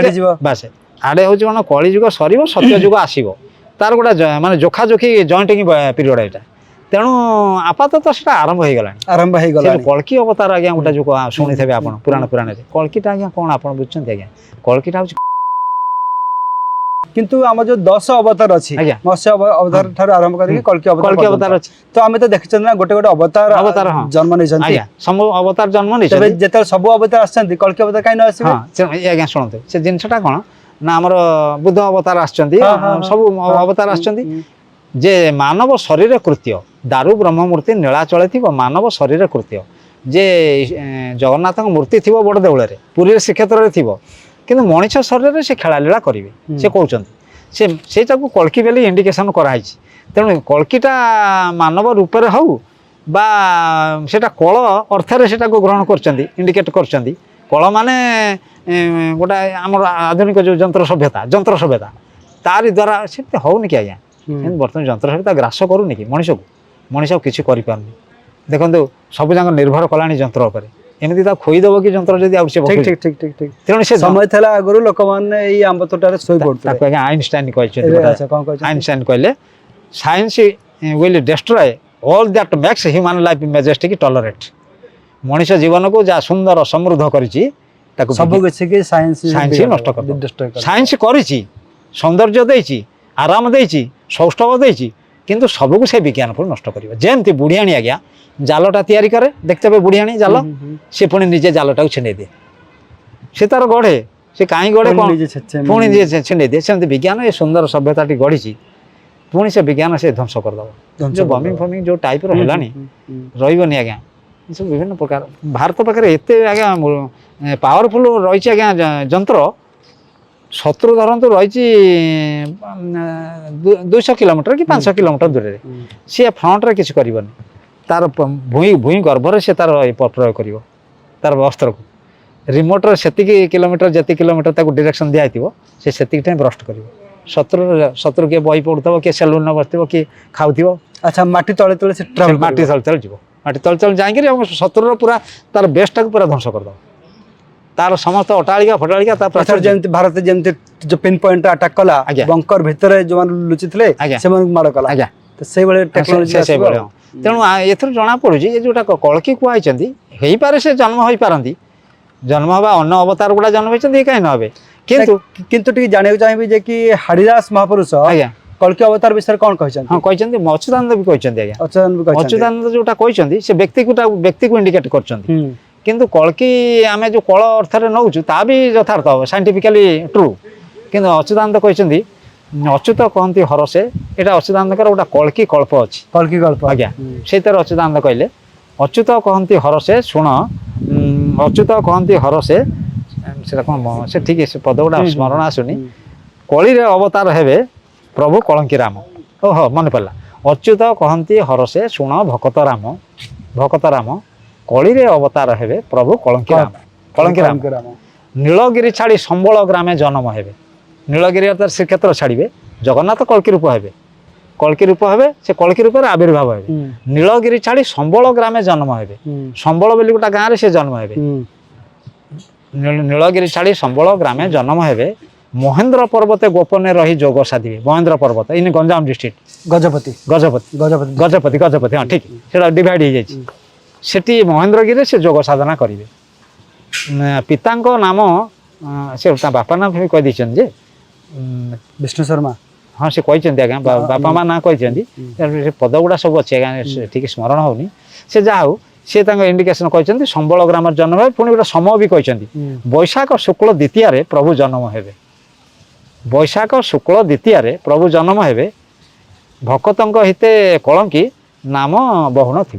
ବାସ୍ ଆଡେ ହଉଛି କଣ କଳି ଯୁଗ ସରିବ, ସତ୍ୟ ଯୁଗ ଆସିବ, ତାର ଗୋଟେ ମାନେ ଯୋଖାଯୋଖି ଜଏଣ୍ଟିଂ ପିରିୟଡ଼ ଏଇଟା। ତେଣୁ ଆପାତତଃ ସେଟା ଆରମ୍ଭ ହେଇଗଲାଣି। କଳ୍କି ଅବତାର ଆଜ୍ଞା ଗୋଟେ ଯୋଉ ଶୁଣିଥିବେ ଆପଣ ପୁରାଣରେ, କଳ୍କିଟା ଆଜ୍ଞା କଣ ଆପଣ ବୁଝୁଛନ୍ତି ଆଜ୍ଞା? କଳ୍କିଟା ହଉଛି କିନ୍ତୁ ଆମର ଯୋଉ 10 ଅବତାର ଅଛି, ମତ୍ସ୍ୟ ଅବତାର ଠାରୁ ଆରମ୍ଭ କରିକି କଳ୍କି ଅବତାର ଅଛି, ତ ଆମେ ତ ଦେଖିଛନ୍ତି ନା ଗୋଟେ ଅବତାର ଜନ୍ମ ନେଇଛନ୍ତି। ସବୁ ଅବତାର ଜନ୍ମ ନେଇଛନ୍ତି। ଯେତେବେଳେ ସବୁ ଅବତାର ଆସିଛନ୍ତି, କଳ୍କି ଅବତାର କାହିଁ ନ ଆସିବେ? ଆଜ୍ଞା ଶୁଣନ୍ତୁ, ସେ ଜିନିଷଟା କଣ ନା ଆମର ବୁଦ୍ଧ ଅବତାର ଆସିଛନ୍ତି, ସବୁ ଅବତାର ଆସିଛନ୍ତି, ଯେ ମାନବ ଶରୀର କୃତ୍ୟ ଦାରୁ ବ୍ରହ୍ମମୂର୍ତ୍ତି ନୀଳାଚଳେ ଥିବ, ମାନବ ଶରୀର କୃତ୍ୟ ଯେ ଜଗନ୍ନାଥଙ୍କ ମୂର୍ତ୍ତି ଥିବ ବଡ଼ ଦେଉଳରେ, ପୁରୀରେ ଶ୍ରୀକ୍ଷେତ୍ରରେ ଥିବ, କିନ୍ତୁ ମଣିଷ ଶରୀରରେ ସେ ଖେଳାଲୀଳା କରିବେ ସେ କହୁଛନ୍ତି। ସେଇଟାକୁ କଳ୍କି ବୋଲି ଇଣ୍ଡିକେସନ କରାହେଇଛି। ତେଣୁ କଳ୍କିଟା ମାନବ ରୂପରେ ହଉ ବା ସେଟା କଳ ଅର୍ଥରେ ସେଟାକୁ ଗ୍ରହଣ କରିଛନ୍ତି, ଇଣ୍ଡିକେଟ କରିଛନ୍ତି। କଳ ମାନେ ଗୋଟେ ଆମର ଆଧୁନିକ ଯୋଉ ଯନ୍ତ୍ର ସଭ୍ୟତା, ତାରି ଦ୍ୱାରା ସେମିତି ହଉନି କି ଆଜ୍ଞା? ବର୍ତ୍ତମାନ ଯନ୍ତ୍ର ସଭ୍ୟତା ଗ୍ରାସ କରୁନି କି ମଣିଷକୁ? ମଣିଷ କିଛି କରିପାରୁନି। ଦେଖନ୍ତୁ ସବୁ ଯାକ ନିର୍ଭର କଲାଣି ଯନ୍ତ୍ର ଉପରେ। ଏମିତି ତାକୁ ଖୋଇଦବ କି ଯନ୍ତ୍ର ଯଦି ଆଉ ସେ ତେଣୁ ସେ ସମୟ ଥିଲା ଆଗରୁ ଲୋକମାନେ ଏଇ ଆମ୍ବ ତୋଟାରେ ଶୋଇ ପଡୁଥିଲେ। ତାକୁ ଆଜ୍ଞା ଆଇନଷ୍ଟାଇନ କହିଛନ୍ତି। ଆଇନଷ୍ଟାଇନ କହିଲେ science will destroy all that makes human life majestic tolerate. ମଣିଷ ଜୀବନକୁ ଯାହା ସୁନ୍ଦର ସମୃଦ୍ଧ କରିଛି ତାକୁ ସବୁ କିଛି ସାଇନ୍ସ ନଷ୍ଟ କରିଦେବ। ସାଇନ୍ସ କରିଛି, ସୌନ୍ଦର୍ଯ୍ୟ ଦେଇଛି, ଆରାମ ଦେଇଛି, ସୌଷ୍ଠବ ଦେଇଛି, କିନ୍ତୁ ସବୁକୁ ସେ ବିଜ୍ଞାନ ପୁଣି ନଷ୍ଟ କରିବ। ଯେମିତି ବୁଢିଆଣୀ ଆଜ୍ଞା ଜାଲଟା ତିଆରି କରେ, ଦେଖିଥିବେ ବୁଢିଆଣୀ ଜାଲ, ସେ ପୁଣି ନିଜେ ଜାଲଟାକୁ ଛିଣ୍ଡେଇ ଦିଏ। ସେ ତାର ଗଢ଼େ, ସେ କାହିଁ ଗଢ଼େ କଣ ପୁଣି ନିଜେ ଛିଣ୍ଡେଇ ଦିଏ। ସେମିତି ବିଜ୍ଞାନ ଏ ସୁନ୍ଦର ସଭ୍ୟତାଟି ଗଢ଼ିଛି, ପୁଣି ସେ ବିଜ୍ଞାନ ସେ ଧ୍ୱଂସ କରିଦେବ। ଯୋଉ ବମିଂ ଫମିଂ ଯୋଉ ଟାଇପ୍ର ହେଲାଣି, ରହିବନି ଆଜ୍ଞା। ଏସବୁ ବିଭିନ୍ନ ପ୍ରକାର ଭାରତ ପାଖରେ ଏତେ ଆଜ୍ଞା ପାୱାରଫୁଲ ରହିଛି ଆଜ୍ଞା ଯନ୍ତ୍ର। ଶତ୍ରୁ ଧରନ୍ତୁ ରହିଛି 200 କିଲୋମିଟର କି 500 କିଲୋମିଟର ଦୂରରେ, ସିଏ ଫ୍ରଣ୍ଟରେ କିଛି କରିବନି। ତାର ଭୂଇଁ ଗର୍ଭରେ ସେ ତାର ପ୍ରୟୋଗ କରିବ ତାର ଅସ୍ତ୍ରକୁ। ରିମୋଟରେ ଯେତିକି କିଲୋମିଟର ତାକୁ ଡିରେକ୍ସନ ଦିଆହେଇଥିବ, ସେ ସେତିକି ଟାଇମ୍ ବ୍ରଷ୍ଟ କରିବ। ଶତ୍ରୁ କିଏ ବହି ପଡ଼ୁଥିବ, କିଏ ସେଲୁନରେ ବସିଥିବ, କିଏ ଖାଉଥିବ। ଆଚ୍ଛା, ମାଟି ତଳେ ତଳେ ସେ ମାଟି ତଳେ ଯିବ, ମାଟି ତଳେ ଯାଇକିରି ଆମ ଶତ୍ରୁର ପୁରା ତାର ବେସ୍ଟାକୁ ପୁରା ଧ୍ୱଂସ କରିଦେବ। ତାର ସମସ୍ତ ଅଟାଳିକା ଫଟାଳିକା ଯେମିତି ଭାରତ ଯେମିତି ଯୋଉ ପିନ୍ ପଏଣ୍ଟ ଆଟାକ୍ କଲା, ବଙ୍କର ଭିତରେ ଯୋଉମାନେ ଲୁଚିଥିଲେ ସେମାନଙ୍କୁ ମାଡ଼ କଲା, ସେଇଭଳି ଟେକ୍ନୋଲୋଜି ଆସିବ। ତେଣୁ ଏଥିରୁ ଜଣାପଡ଼ୁଛି ଏ ଯୋଉଟା କଳ୍କି କୁହାଯାଇଛନ୍ତି, ହେଇପାରେ ସେ ଜନ୍ମ ହୋଇପାରନ୍ତି, ଜନ୍ମ ହେବା ଅନ୍ୟ ଅବତାର ଗୁଡ଼ା ଜନ୍ମ ହେଇଛନ୍ତି, କାହିଁ ନ ହେବେ। କିନ୍ତୁ ଟିକେ ଜାଣିବାକୁ ଚାହିଁବି ଯେ କି ହାଡ଼ିଦାସ ମହାପୁରୁଷ कल्कि अवतार विषय कौन कहछन हाँ कहते अच्युतानंद भी कहते आज्ञा अच्युतानंद भी कहछन अच्युतानंद जोटा कहते से व्यक्ति को इंडिकेट करछन किंतु कल्कि आमे जो कल अर्थ रे नउछु ता भी यथार्थ हो साइंटिफिकली ट्रू किंतु अच्युतानंद कहते अच्युत कहती हरसे एटा अच्युतानंद गोटा कल्कि कल्प अछि कल्कि कल्प आज्ञा से अच्युतानंद कहले अच्युत कहती हरसे शुण अच्युत कहती हरसे से कौन से ठीक है पद गुड़ा स्मरण आसुनी कली रे अवतार हेबे प्रभु कलंकी राम ओहो मन पड़ा अच्युत कहती हरसे शुण भकत राम कली रे अवतार हेबे प्रभु कलंकी राम नीलगिरी छाड़ी संबल ग्रामे जन्म हेबे नीलगिरी अर्थात श्रीक्षेत्र छाड़े जगन्नाथ कल्कि रूप हेबे से कल्कि रूप आविर्भाव हेबे नीलगिरी छाड़ी संबल ग्रामे जन्म हेबे संबल बोली गोटा गाँव से जन्म हेबे नीलगिरी छाड़ी संबल ग्रामे जन्म हेबे महेंद्र पर्वते गोपने रही जोग साधिबे महेंद्र पर्वत इन गंजाम डिस्ट्रिक्ट गजपति हाँ ठीक से डिवाइड हो जाए सेठी महेंद्रगिरी से जोग साधना करेंगे पितांको नाम से बापा नाम भी कह दीचन जे विष्णु शर्मा हाँ से कहते आज्ञा बापा माँ ना कहते पद गुड़ा सब अच्छे आज्ञा ठीक स्मरण होनी से जहा हो सी इंडिकेशन कहते संबल ग्राम जन्म है पुणी गोटे समय भी कहते बैशाख शुक्ल द्वितीय प्रभु जन्म हेबे बैशाख शुक्ल द्वितीय प्रभु जन्म हेबे भक्तों हिते कलंकी नाम बहुन थे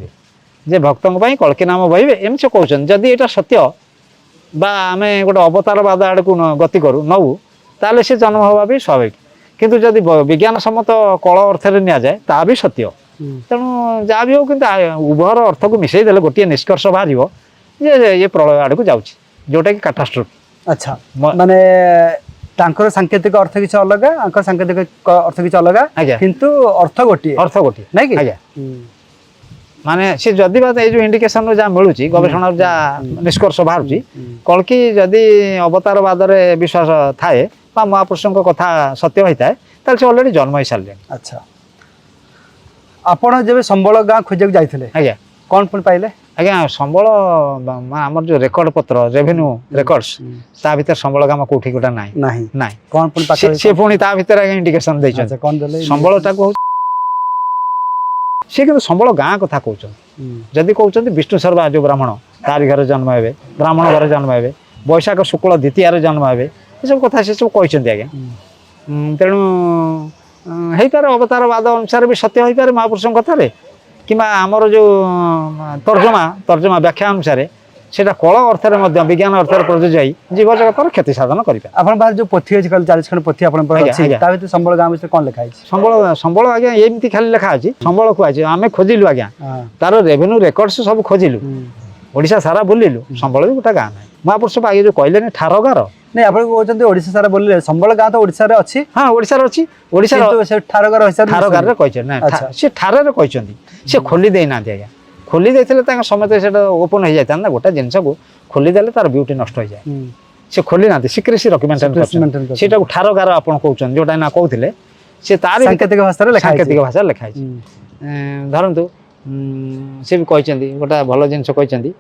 जे भक्तों कलकी नाम बहबे एमती कहते जदि यहाँ सत्य बा आम गोटे अवतारवाद आड़ को गति करूँ नौ ताले से जन्म हवा भी स्वाभाविक किंतु जदि विज्ञान सम्मत कल अर्थ नि जाए ता भी सत्य तेणु जहाँ भी हो कि उभयर अर्थ को मिसई देले गोटे निष्कर्ष बाहर ये प्रलय आड़ को जाऊँगी जोटा कि काटास्ट्रोफी अच्छा माने तांकर सांकेतिक अर्थ किसी अलग आंकर सांकेतिक अर्थ किसी अलग किंतु अर्थ गोटे नहीं कि आज्ञा माने से जदि बात ये जो इंडिकेशन जहाँ मिलूँ गवेषण जहाँ निष्कर्ष बाहर कल्कि जदि अवतारवाद विश्वास थाए महापुरुषों कथा सत्य होता है ताले से ऑलरेडी जन्म हो सारे अच्छा आपण जब संबल गाँ खोजक जाइए आज्ञा कौन पुणी पाइले आज्ञा संबल आमर जो रेकर्ड पत्र रेवेन्यू रेकर्ड्स ता भीतर संबल गाँव कौटी गोटा ना कौन पुणी से पुणी ता भीतर इंडिकेशन देछन कौन देले संबल टाको सी कि संबल गाँ कथा कहते जदि कहते विष्णु शर्मा जो ब्राह्मण तारी घर जन्म हे ब्राह्मण घर जन्म हे बैशाख शुक्ल द्वितीय जन्म हे ये सब कथा से सब कहते आज्ञा तेणु हो पारे अवतारवाद अनुसार भी सत्य हो पारे महापुरुषों कथार कि आमर जो तर्जमा व्याख्या अनुसार सेटा कल अर्थर विज्ञान अर्थर प्रयोज्य जीव जगतर क्षति साधन करें जो पोथी अच्छी 40 खंड पोथी आप संबल गाँव विषय कौन लिखाई संबल आज्ञा एमती खाली लिखा अच्छी संबल कहुए आम खोजिलु आज्ञा तार रेवेन्यू रेकर्ड्स सब खोजिलु ओडिशा सारा बुलिलु संबल भी गोटा गाँ ना महापुरुष आगे जो कहले ठारगार नहीं आप कहते ओडिशा सारा बोलिले संबल गाँ तो ओडिशा रे अछि हाँ ओडिशा रे अछि ओडिशा रे ठारगार हिसाब ठारगार रे कहछन ना से ठारे रे कहछन से खोली देना आज्ञा खोली देथिले तांग समेत सेटा ओपन हो जाता ना गोटा जिंस को खोली देले तार ब्यूटी नष्ट हो जाए से खोली ना सिक्रेसी डॉक्यूमेंट सेटा ठारगार आपण कहछन जोटा ना कहथिले से तार सांकेतिक भाषा लिखा है धरंतु से भी कहछन गोटा भलो जिंस कहछन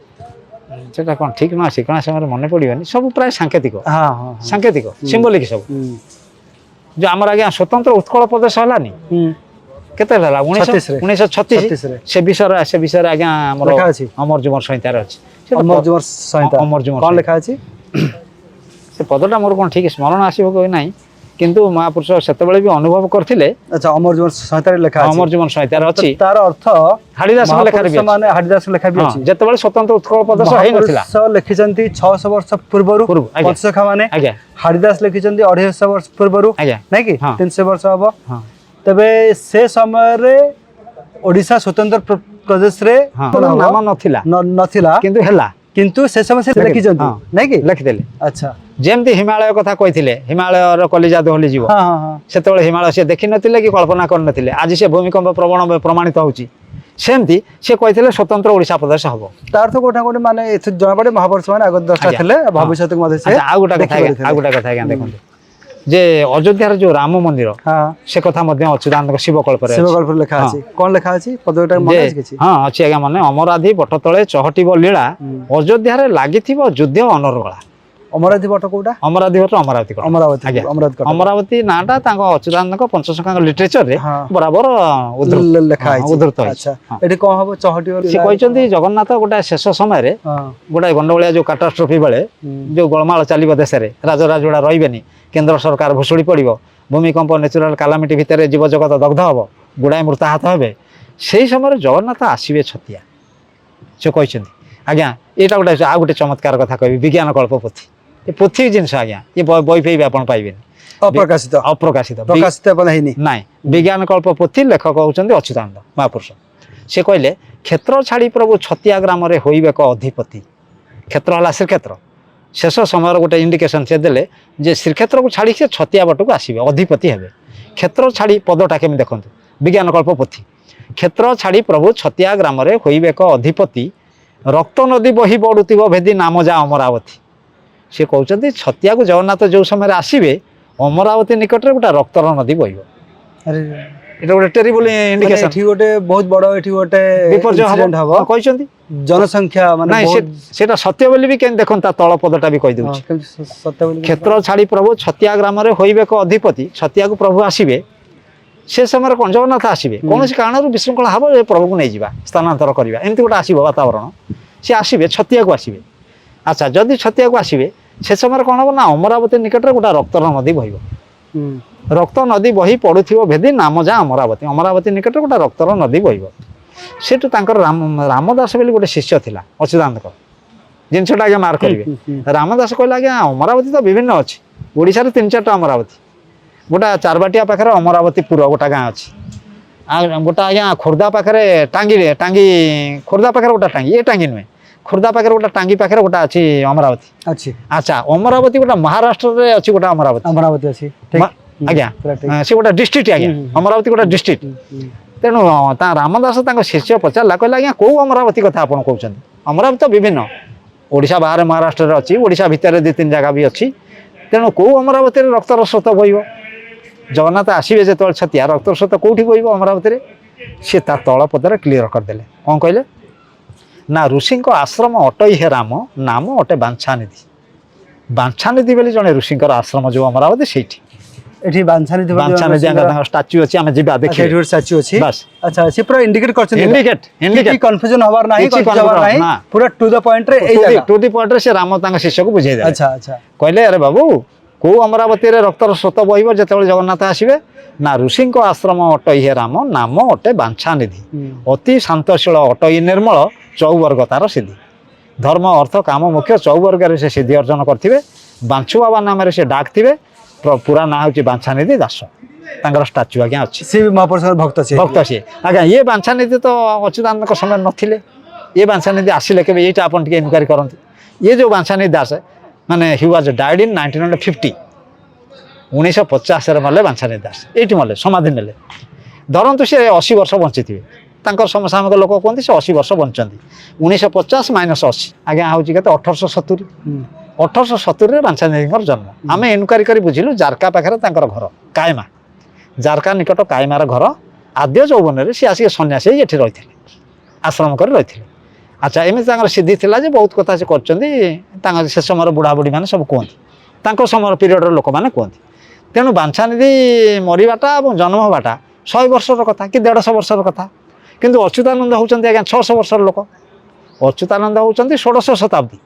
सेटा कौन ठीक ना शिक्षण समय मन पड़ोनी सब प्राय सांकेतिक सांकेतिक सिम्बोलिक सब जो आम आज्ञा स्वतंत्र उत्कल प्रदेश है केते 1936 से विषय आज्ञा अमर जुमर संहितार अच्छी अमर जुमर संहिता अमर जुमर कौन लिखा अछि से पदटा मोर कौन ठीक स्मरण आसो कि ना किंतु महापुरुष सेतबेले भी अनुभव करथिले अच्छा अमर जुमर संहितार लिखा अछि अमर जुमर संहितार अछि तार अर्थ हाड़ीदास लेखा भी माने हाड़ीदास लेखा भी अछि जेतबेले स्वतंत्र उत्कल प्रदेश है नथिला महापुरुष लिखिचंती 600 वर्ष पूर्वरु पंचसखा माने हाड़ीदास लिखिचंती 250 वर्ष पूर्वरु नै कि 300 वर्ष हबो तबे से समय रे ओडिशा स्वतंत्र प्रदेश रे नाम नथिला किंतु से समय से लिखिचंती नै कि लिखिदेले अच्छा जेमती हिमालय कथा कही हिमालय कलिजा दोहली जीव से हिमालय से देखी नथिले कि कल्पना करनथिले आज से भूमिकंप प्रवण प्रमाणित होउची सेमती से कही स्वतंत्र ओडिशा प्रदेश हम तार तो गोटा गोटे माने जना पड़े महापुरुष मैंने आगे दृष्टा थे भविष्य गोटा कथा देखते जे अयोध्या जो राम मंदिर से कथा अच्युतानंद शिवकल्प लिखा अछि कौन लिखा अछि पदटा मन अछि हां अछि आज्ञा माने अमराधि बट तळे चहटिब लीला अयोध्या रे लागिथिबो युद्ध अनर्गला ଅମରାବତୀ ବଟ କୋଉଟା? ଅମରାବତୀ ଭଟ୍ଟ ଅମରାବତୀ କଟକ। ଅମରାବତୀ ଆଜ୍ଞା। ଅମରାବତୀ କଟକ। ଅମରାବତୀ ନାଁଟା ତାଙ୍କ ଅଚ୍ୟୁତାନନ୍ଦଙ୍କ ପଞ୍ଚସଖାଙ୍କ ଲିଟରେଚରରେ ହଁ। ବରାବର ଲେଖା ହେଇଛି। ଉଦ୍ଧୃତ ହେଇଛି। ଆଚ୍ଛା ଏଠି କଣ ହବ ଚହଟି ସେ କହିଛନ୍ତି ଜଗନ୍ନାଥ ଗୋଟେ ଶେଷ ସମୟରେ ଗୋଟେ ଗଣ୍ଡଗୋଳିଆ ଯୋଉ କାଟାଷ୍ଟ୍ରଫି ବେଳେ ଯୋଉ ଗୋଳମାଳ ଚାଲିବ ଦେଶରେ, ରାଜରାଜୁଡ଼ା ରହିବେନି, କେନ୍ଦ୍ର ସରକାର ଭୁଷୁଡ଼ି ପଡ଼ିବ, ଭୂମିକମ୍ପ ନେଚୁରାଲ କାଲାମିଟି ଭିତରେ ଜୀବଜଗତ ଦଗ୍ଧ ହେବ, ଗୁଡ଼ାଏ ମୃତାହତ ହେବେ, ସେଇ ସମୟରେ ଜଗନ୍ନାଥ ଆସିବେ ଛତିଆ। ସେ କହିଛନ୍ତି ଆଜ୍ଞା ଏଇଟା ଗୋଟେ ଆଉ ଗୋଟେ ଚମତ୍କାର କଥା କହିବି, ବିଜ୍ଞାନ କଳ୍ପ ପୋଥି। ଏ ପୋଥି ଜିନିଷ ଆଜ୍ଞା, ଏ ବହି ଫେଇ ଆପଣ ପାଇବେନି, ଅପ୍ରକାଶିତ ଅପ୍ରକାଶିତ ପ୍ରକାଶିତ ହେଇନି। ନାଇଁ, ବିଜ୍ଞାନ କଳ୍ପ ପୋଥି, ଲେଖକ ହେଉଛନ୍ତି ଅଚ୍ୟୁତାନନ୍ଦ ମହାପୁରୁଷ। ସେ କହିଲେ କ୍ଷେତ୍ର ଛାଡ଼ି ପ୍ରଭୁ ଛତିଆ ଗ୍ରାମରେ ହୋଇବେ ଏକ ଅଧିପତି। କ୍ଷେତ୍ର ହେଲା ଶ୍ରୀକ୍ଷେତ୍ର। ଶେଷ ସମୟର ଗୋଟେ ଇଣ୍ଡିକେସନ୍ ସେ ଦେଲେ ଯେ ଶ୍ରୀକ୍ଷେତ୍ରକୁ ଛାଡ଼ି ସେ ଛତିଆ ବାଟକୁ ଆସିବେ, ଅଧିପତି ହେବେ। କ୍ଷେତ୍ର ଛାଡ଼ି ପଦଟା କେମିତି ଦେଖନ୍ତୁ, ବିଜ୍ଞାନ କଳ୍ପ ପୋଥି। କ୍ଷେତ୍ର ଛାଡ଼ି ପ୍ରଭୁ ଛତିଆ ଗ୍ରାମରେ ହୋଇବେ ଏକ ଅଧିପତି, ରକ୍ତ ନଦୀ ବହି ବଢୁଥିବ ଭେଦି ନାମ ଯା ଅମରାବତୀ। ସେ କହୁଛନ୍ତି ଛତିଆକୁ ଜଗନ୍ନାଥ ଯେଉଁ ସମୟରେ ଆସିବେ, ଅମରାବତୀ ନିକଟରେ ଗୋଟେ ରକ୍ତର ନଦୀ ବହିବ। এটা ଗୋଟେ ଟେରିବଲ ଇଣ୍ଡିକେସନ। ଏଠି ଗୋଟେ ବହୁତ ବଡ ଏଠି ଗୋଟେ ବିପର୍ଯ୍ୟୟ ହବ କହିଛନ୍ତି। ଜନସଂଖ୍ୟା ମାନେ ନାଇଁ ସେଟା ସତ୍ୟ ବୋଲି ବି କେମିତି ଦେଖନ୍ତୁ, ତା ତଳ ପଦଟା ବି କହିଦେଉଛି। ସତ୍ୟ ବୋଲି କ୍ଷେତ୍ର ଛାଡ଼ି ପ୍ରଭୁ ଛତିଆ ଗ୍ରାମରେ ହୋଇବେ ଏକ ଅଧିପତି, ଛତିଆକୁ ପ୍ରଭୁ ଆସିବେ। ସେ ସମୟରେ କଣ ଜଗନ୍ନାଥ ଆସିବେ, କୌଣସି କାରଣରୁ ବିଶୃଙ୍ଖଳା ହବ, ଏ ପ୍ରଭୁକୁ ନେଇଯିବା, ସ୍ଥାନାନ୍ତର କରିବା, ଏମିତି ଗୋଟେ ଆସିବ ବାତାବରଣ। ସେ ଆସିବେ, ଛତିଆକୁ ଆସିବେ। ଆଚ୍ଛା ଯଦି ଛତିଆକୁ ଆସିବେ, ସେ ସମୟରେ କଣ ହବ ନା ଅମରାବତୀ ନିକଟରେ ଗୋଟେ ରକ୍ତର ନଦୀ ବହିବ। ରକ୍ତ ନଦୀ ବହି ପଡୁଥିବ ଭେଦି ନାମ ଯା ଅମରାବତୀ। ଅମରାବତୀ ନିକଟରେ ଗୋଟେ ରକ୍ତର ନଦୀ ବହିବ। ସେଠୁ ତାଙ୍କର ରାମଦାସ ବୋଲି ଗୋଟେ ଶିଷ୍ୟ ଥିଲା ଅଚ୍ୟୁତାନନ୍ଦଙ୍କ, ଜିନିଷଟା ଆଜ୍ଞା ମାର୍କ କରିବେ। ରାମଦାସ କହିଲେ ଆଜ୍ଞା ଅମରାବତୀ ତ ବିଭିନ୍ନ ଅଛି, ଓଡ଼ିଶାରେ 3-4ଟା ଅମରାବତୀ। ଗୋଟା ଚାରବାଟିଆ ପାଖରେ ଅମରାବତୀପୁର ଗୋଟେ ଗାଁ ଅଛି, ଆଉ ଗୋଟା ଆଜ୍ଞା ଖୋର୍ଦ୍ଧା ପାଖରେ ଟାଙ୍ଗି ଖୋର୍ଦ୍ଧା ପାଖରେ ଗୋଟେ ଟାଙ୍ଗି, ଏ ଟାଙ୍ଗି ନୁହେଁ, ଖୋର୍ଦ୍ଧା ପାଖରେ ଗୋଟେ ଟାଙ୍ଗି ପାଖରେ ଗୋଟେ ଅଛି ଅମରାବତୀ ଅଛି। ଆଚ୍ଛା ଅମରାବତୀ ଗୋଟେ ମହାରାଷ୍ଟ୍ରରେ ଅଛି, ଗୋଟେ ଅମରାବତୀ ଅଛି ଆଜ୍ଞା, ସେ ଗୋଟେ ଡିଷ୍ଟ୍ରିକ୍ଟ ଆଜ୍ଞା, ଅମରାବତୀ ଗୋଟେ ଡିଷ୍ଟ୍ରିକ୍ଟ। ତେଣୁ ତା ରାମଦାସ ତାଙ୍କ ଶିଷ୍ୟ ପଚାରିଲା, କହିଲା ଆଜ୍ଞା କୋଉ ଅମରାବତୀ କଥା ଆପଣ କହୁଛନ୍ତି? ଅମରାବତୀ ତ ବିଭିନ୍ନ, ଓଡ଼ିଶା ବାହାରେ ମହାରାଷ୍ଟ୍ରରେ ଅଛି, ଓଡ଼ିଶା ଭିତରେ 2-3 ଜାଗା ବି ଅଛି। ତେଣୁ କୋଉ ଅମରାବତୀରେ ରକ୍ତର ସ୍ରୋତ ବହିବ? ଜଗନ୍ନାଥ ଆସିବେ ଯେତେବେଳେ ଛତିଆ, ରକ୍ତର ସ୍ରୋତ କୋଉଠି ବହିବ ଅମରାବତୀରେ? ସେ ତା ତଳ ପଦରେ କ୍ଲିୟର କରିଦେଲେ। କ'ଣ କହିଲେ ନା ଋଷିଙ୍କ ଆଶ୍ରମ ଅଟଇ ହେ ରାମ, ନାମ ଅଟେ ବାଞ୍ଛାନିଧି। ବାଞ୍ଛାନିଧି ବୋଲି ଜଣେ ଋଷିଙ୍କର ଆଶ୍ରମ ଯୋଉ ଅମରାବତୀ, ସେଇଠି ଏଠି ବାଞ୍ଛାନିଧି ତାଙ୍କ ଷ୍ଟାଚ୍ୟୁ ଅଛି, ଆମେ ଯିବା ଦେଖିବା। ଏଠି ଗୋଟେ ଷ୍ଟାଚ୍ୟୁ ଅଛି। ବାସ୍ ଆଚ୍ଛା ସେ ପୁରା ଇଣ୍ଡିକେଟ କରିଛନ୍ତି, ଇଣ୍ଡିକେଟ କନଫ୍ୟୁଜନ ହବାର ନାହିଁ, ପୁରା ଟୁ ଦ ପଏଣ୍ଟ ରେ ଏଇ ଜାଗା, ଟୁ ଦି ପଏଣ୍ଟ ରେ ସେ ରାମ ତାଙ୍କ ଶିଷ୍ୟକୁ ବୁଝେଇ ଦେଲେ। ଆଚ୍ଛା ଆଚ୍ଛା କହିଲେ ଆରେ ବାବୁ କୋଉ ଅମରାବତୀରେ ରକ୍ତର ସ୍ରୋତ ବହିବ ଯେତେବେଳେ ଜଗନ୍ନାଥ ଆସିବେ? ନା ଋଷିଙ୍କ ଆଶ୍ରମ ଅଟଇ ହେ ରାମ, ନାମ ଅଟେ ବାଞ୍ଛାନିଧି। ଅତି ଶାନ୍ତଶୀଳ ଅଟଇ ନିର୍ମଳ, ଚଉବର୍ଗ ତାର ସିଦ୍ଧି। ଧର୍ମ ଅର୍ଥ କାମ ମୁଖ୍ୟ ଚଉବର୍ଗରେ ସେ ସିଦ୍ଧି ଅର୍ଜନ କରିଥିବେ। ବାଞ୍ଚୁ ବାବା ନାମରେ ସେ ଡାକଥିବେ। ପୁରା ନାଁ ହେଉଛି ବାଞ୍ଛାନିଧି ଦାସ। ତାଙ୍କର ଷ୍ଟାଚ୍ୟୁ ଆଜ୍ଞା ଅଛି। ସେ ମହାପୁରୁଷଙ୍କର ଭକ୍ତ ସିଏ ଆଜ୍ଞା। ଇଏ ବାଞ୍ଛାନିଧି ତ ଅଚ୍ୟୁତାନନ୍ଦଙ୍କ ସମୟରେ ନଥିଲେ, ଇଏ ବାଞ୍ଛାନିଧି ଆସିଲେ କେବେ, ଏଇଟା ଆପଣ ଟିକେ ଇନକ୍ୱାରି କରନ୍ତୁ। ଇଏ ଯୋଉ ବାଞ୍ଛାନିଧି ଦାସ ମାନେ ହି ୱାଜ ଡାଏଡ୍ ଇନ୍ 1950, 1950ରେ ମଲେ ବାଞ୍ଛାନିଧି ଦାସ, ଏଇଠି ମଲେ, ସମାଧି ନେଲେ। ଧରନ୍ତୁ ସେ 80 ବର୍ଷ ବଞ୍ଚିଥିବେ, ତାଙ୍କର ସମସାମୟିକ ଲୋକ କୁହନ୍ତି ସେ 80 ବର୍ଷ ବଞ୍ଚନ୍ତି। 1950 ମାଇନସ୍ 80 ଆଜ୍ଞା ହେଉଛି କେତେ? 1870। 1870ରେ ବାଞ୍ଛାନିଧିଙ୍କର ଜନ୍ମ। ଆମେ ଇନକ୍ୱାରି କରି ବୁଝିଲୁ ଜାରକା ପାଖରେ ତାଙ୍କର ଘର, କାଏମା, ଜାରକା ନିକଟ କାଏମାର ଘର। ଆଦ୍ୟ ଯୌବନରେ ସେ ଆସିକି ସନ୍ନ୍ୟାସୀ ହେଇ ଏଠି ରହିଥିଲେ, ଆଶ୍ରମ କରି ରହିଥିଲେ। ଆଚ୍ଛା ଏମିତି ତାଙ୍କର ସିଦ୍ଧି ଥିଲା ଯେ ବହୁତ କଥା ସେ କରିଛନ୍ତି, ତାଙ୍କ ସେ ସମୟର ବୁଢ଼ାବୁଢ଼ୀ ମାନେ ସବୁ କୁହନ୍ତି, ତାଙ୍କ ସମୟର ପିରିୟଡ଼ର ଲୋକମାନେ କୁହନ୍ତି। ତେଣୁ ବାଞ୍ଛାନିଧି ମରିବାଟା ଏବଂ ଜନ୍ମ ହେବାଟା 100 ବର୍ଷର କଥା କି 150 ବର୍ଷର କଥା। କିନ୍ତୁ ଅଚ୍ୟୁତାନନ୍ଦ ହେଉଛନ୍ତି ଆଜ୍ଞା 600 ବର୍ଷର ଲୋକ। ଅଚ୍ୟୁତାନନ୍ଦ ହେଉଛନ୍ତି 16ଶ ଶତାବ୍ଦୀ,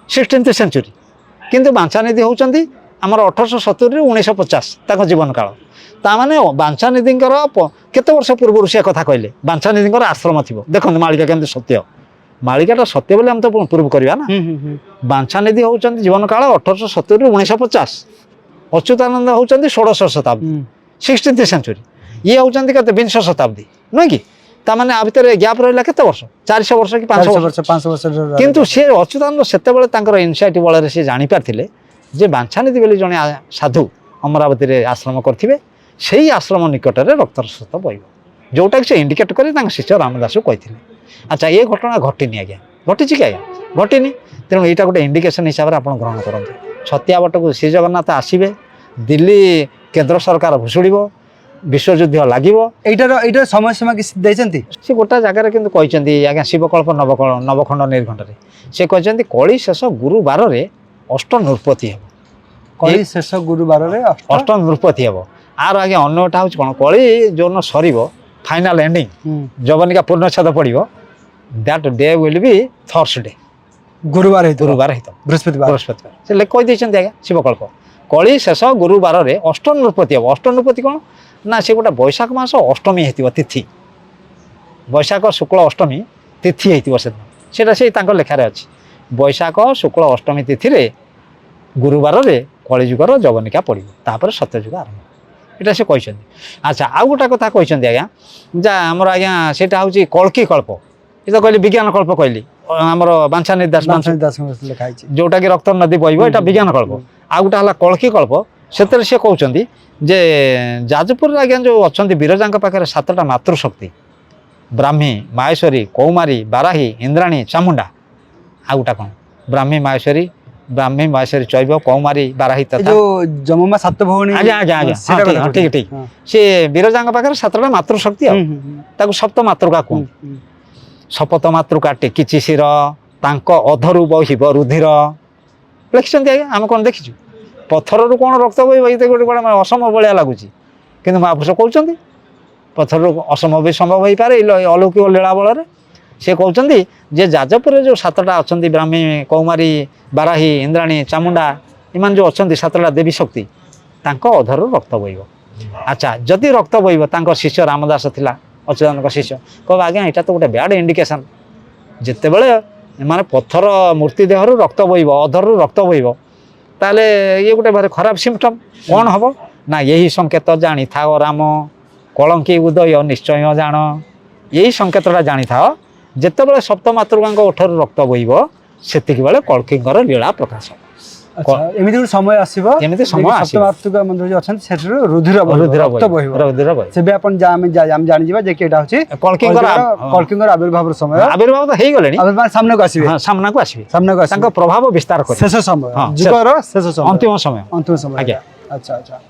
16th ସେଞ୍ଚୁରୀ। କିନ୍ତୁ ବାଞ୍ଛାନିଧି ହେଉଛନ୍ତି ଆମର 1870ରୁ 1950 ତାଙ୍କ ଜୀବନ କାଳ। ତାମାନେ ବାଞ୍ଛାନିଧିଙ୍କର କେତେ ବର୍ଷ ପୂର୍ବରୁ ସେ କଥା କହିଲେ? ବାଞ୍ଛାନିଧିଙ୍କର ଆଶ୍ରମ ଥିବ। ଦେଖନ୍ତୁ ମାଳିକା କେମିତି ସତ୍ୟ, ମାଳିକାଟା ସତ୍ୟ ବୋଲି ଆମେ ତ ପ୍ରୁଭ୍ କରିବା ନା। ବାଞ୍ଛାନିଧି ହେଉଛନ୍ତି ଜୀବନ କାଳ 1870ରୁ 1950। ଅଚ୍ୟୁତାନନ୍ଦ ହେଉଛନ୍ତି 16ଶ ଶତାବ୍ଦୀ, 16th ସେଞ୍ଚୁରୀ। ଇଏ ହେଉଛନ୍ତି କେତେ? 20ଶ ଶତାବ୍ଦୀ, ନୁହେଁ କି? ତାମାନେ ଆ ଭିତରେ ଗ୍ୟାପ୍ ରହିଲା କେତେ ବର୍ଷ? 400 ବର୍ଷ କି 500 ବର୍ଷ। କିନ୍ତୁ ସେ ଅଚ୍ୟୁତାନନ୍ଦ ସେତେବେଳେ ତାଙ୍କର ଇନସାଇଟ୍ ବଳରେ ସେ ଜାଣିପାରିଥିଲେ ଯେ ବାଞ୍ଛାନିଧି ବୋଲି ଜଣେ ସାଧୁ ଅମରାବତୀରେ ଆଶ୍ରମ କରିଥିବେ, ସେଇ ଆଶ୍ରମ ନିକଟରେ ରକ୍ତର ସ୍ରୋତ ବହିବ, ଯେଉଁଟାକି ସେ ଇଣ୍ଡିକେଟ୍ କରି ତାଙ୍କ ଶିଷ୍ୟ ରାମଦାସକୁ କହିଥିଲେ। ଆଚ୍ଛା ଏ ଘଟଣା ଘଟିନି ଆଜ୍ଞା, ଘଟିଛି କି ଆଜ୍ଞା? ଘଟିନି। ତେଣୁ ଏଇଟା ଗୋଟେ ଇଣ୍ଡିକେସନ୍ ହିସାବରେ ଆପଣ ଗ୍ରହଣ କରନ୍ତୁ। ଛତିଆ ବଟକୁ ଶ୍ରୀ ଜଗନ୍ନାଥ ଆସିବେ, ଦିଲ୍ଲୀ କେନ୍ଦ୍ର ସରକାର ଭୁଷୁଡ଼ିବ, ବିଶ୍ୱଯୁଦ୍ଧ ଲାଗିବ। ଏଇଟାର ସମୟସୀମା କିଛି ଦେଇଛନ୍ତି? ସେ ଗୋଟା ଜାଗାରେ କିନ୍ତୁ କହିଛନ୍ତି ଆଜ୍ଞା, ଶିବକଳ୍ପ ନବଖଣ୍ଡ ନିର୍ଘଣ୍ଟରେ ସେ କହିଛନ୍ତି କଳି ଶେଷ ଗୁରୁବାରରେ अष्ट नृपति हे कली शेष गुरुवार रे अष्ट नृपति हे आर आगे अन्यटा हूँ कौन कली जो सर फाइनाल एंडिंग जवनिका पूर्णछेद पड़ो that day will be Thursday गुरुवार गुरुवार बृहस्पतिवार बृहस्पतिवार से कही आज्ञा शिवकल्प कली शेष गुरुवार रे अष्ट नृपति हे अष्ट नृपति कौन ना से गोटे बैशाख मास अष्टमी हो तिथि बैशाख शुक्ल अष्टमी तिथि होता से लेखार अच्छी बैशाख शुक्ल अष्टमी तिथि रे गुरुवार रे कलिजुगर जवनिका पड़ो तापर सत्यजुग आरंभ यहाँ से कहते अच्छा आउ गोटा कथा कहते आज्ञा जा आमर आज्ञा से हूँ कल्की कल्प ये तो कहली विज्ञान कल्प कहली आमर बांछा निर्दास जोटा कि रक्त नदी बहब यहाँ विज्ञान कल्प आउ गोटा है कल्की कल्प से कहते जे जाजपुर आज्ञा जो अच्छा विरजा पाखे 7टा मातृशक्ति ब्राह्मी माहेश्वरी कौमारी बाराही इंद्राणी चामुंडा आउ गोटा कौन ब्राह्मी माहेश्वरी चैव कौमारी बाराही तथा जो जमुमा 7 भौणी आज्ञा आज्ञा आज्ञा ठीक ठीक से विरजा पाखे 7टा मातृशक्ति ताकू सप्त मातृका कहूँ शपथ मातृका टेकिची शिर तांको अधरू बहिब रुधिर लिखिं आज्ञा आम कौन देखीचु पथर रू कौन रक्त बहिब ये गोटे गोटे असंभव भाया लगुच कि महापुरुष कहते पथर असंभव भी संभव हो पारे अलौकिक लीला बल से कहते जे जाजपुर जो 7टा अच्छा ब्राह्मी कौमारी बाराही इंद्राणी चामुंडा इन जो अच्छा 7टा देवी शक्ति अधर रक्त बहिब अच्छा जदि रक्त बहिब शिष्य रामदास थिला अच्युतानंद शिष्य कह आज्ञा यहाँ तो गोटे बैड इंडिकेशन जिते बड़े माने पत्थर मूर्ति देहर रक्त बहिब अधर रक्त बहिब ताले ये गोटे भारी खराब सिम्पटम कौन हम ना यही संकेत जानी था राम कलंकी उदय निश्चय जान यही संकेतटा जानी था जिते बड़े सप्तमातृका ओठर रक्त बहिब सेति बेले कल्कीर लीला प्रकाश एमिति समय आसीबो एमिति समय सप्तमातृका मंदिर जो अछन सेठ रुधिर रक्त बहिब सेबे अपन हम जानि जिबा जे कि एटा होछि कल्कीर आविर्भाव समय आविर्भाव तो हेई गलेनी आविर्भाव सामने को आसीबे हां सामने को आसीबे तांको प्रभाव विस्तार करे शेष समय जुगर शेष समय अंतिम समय आज्ञा अच्छा अच्छा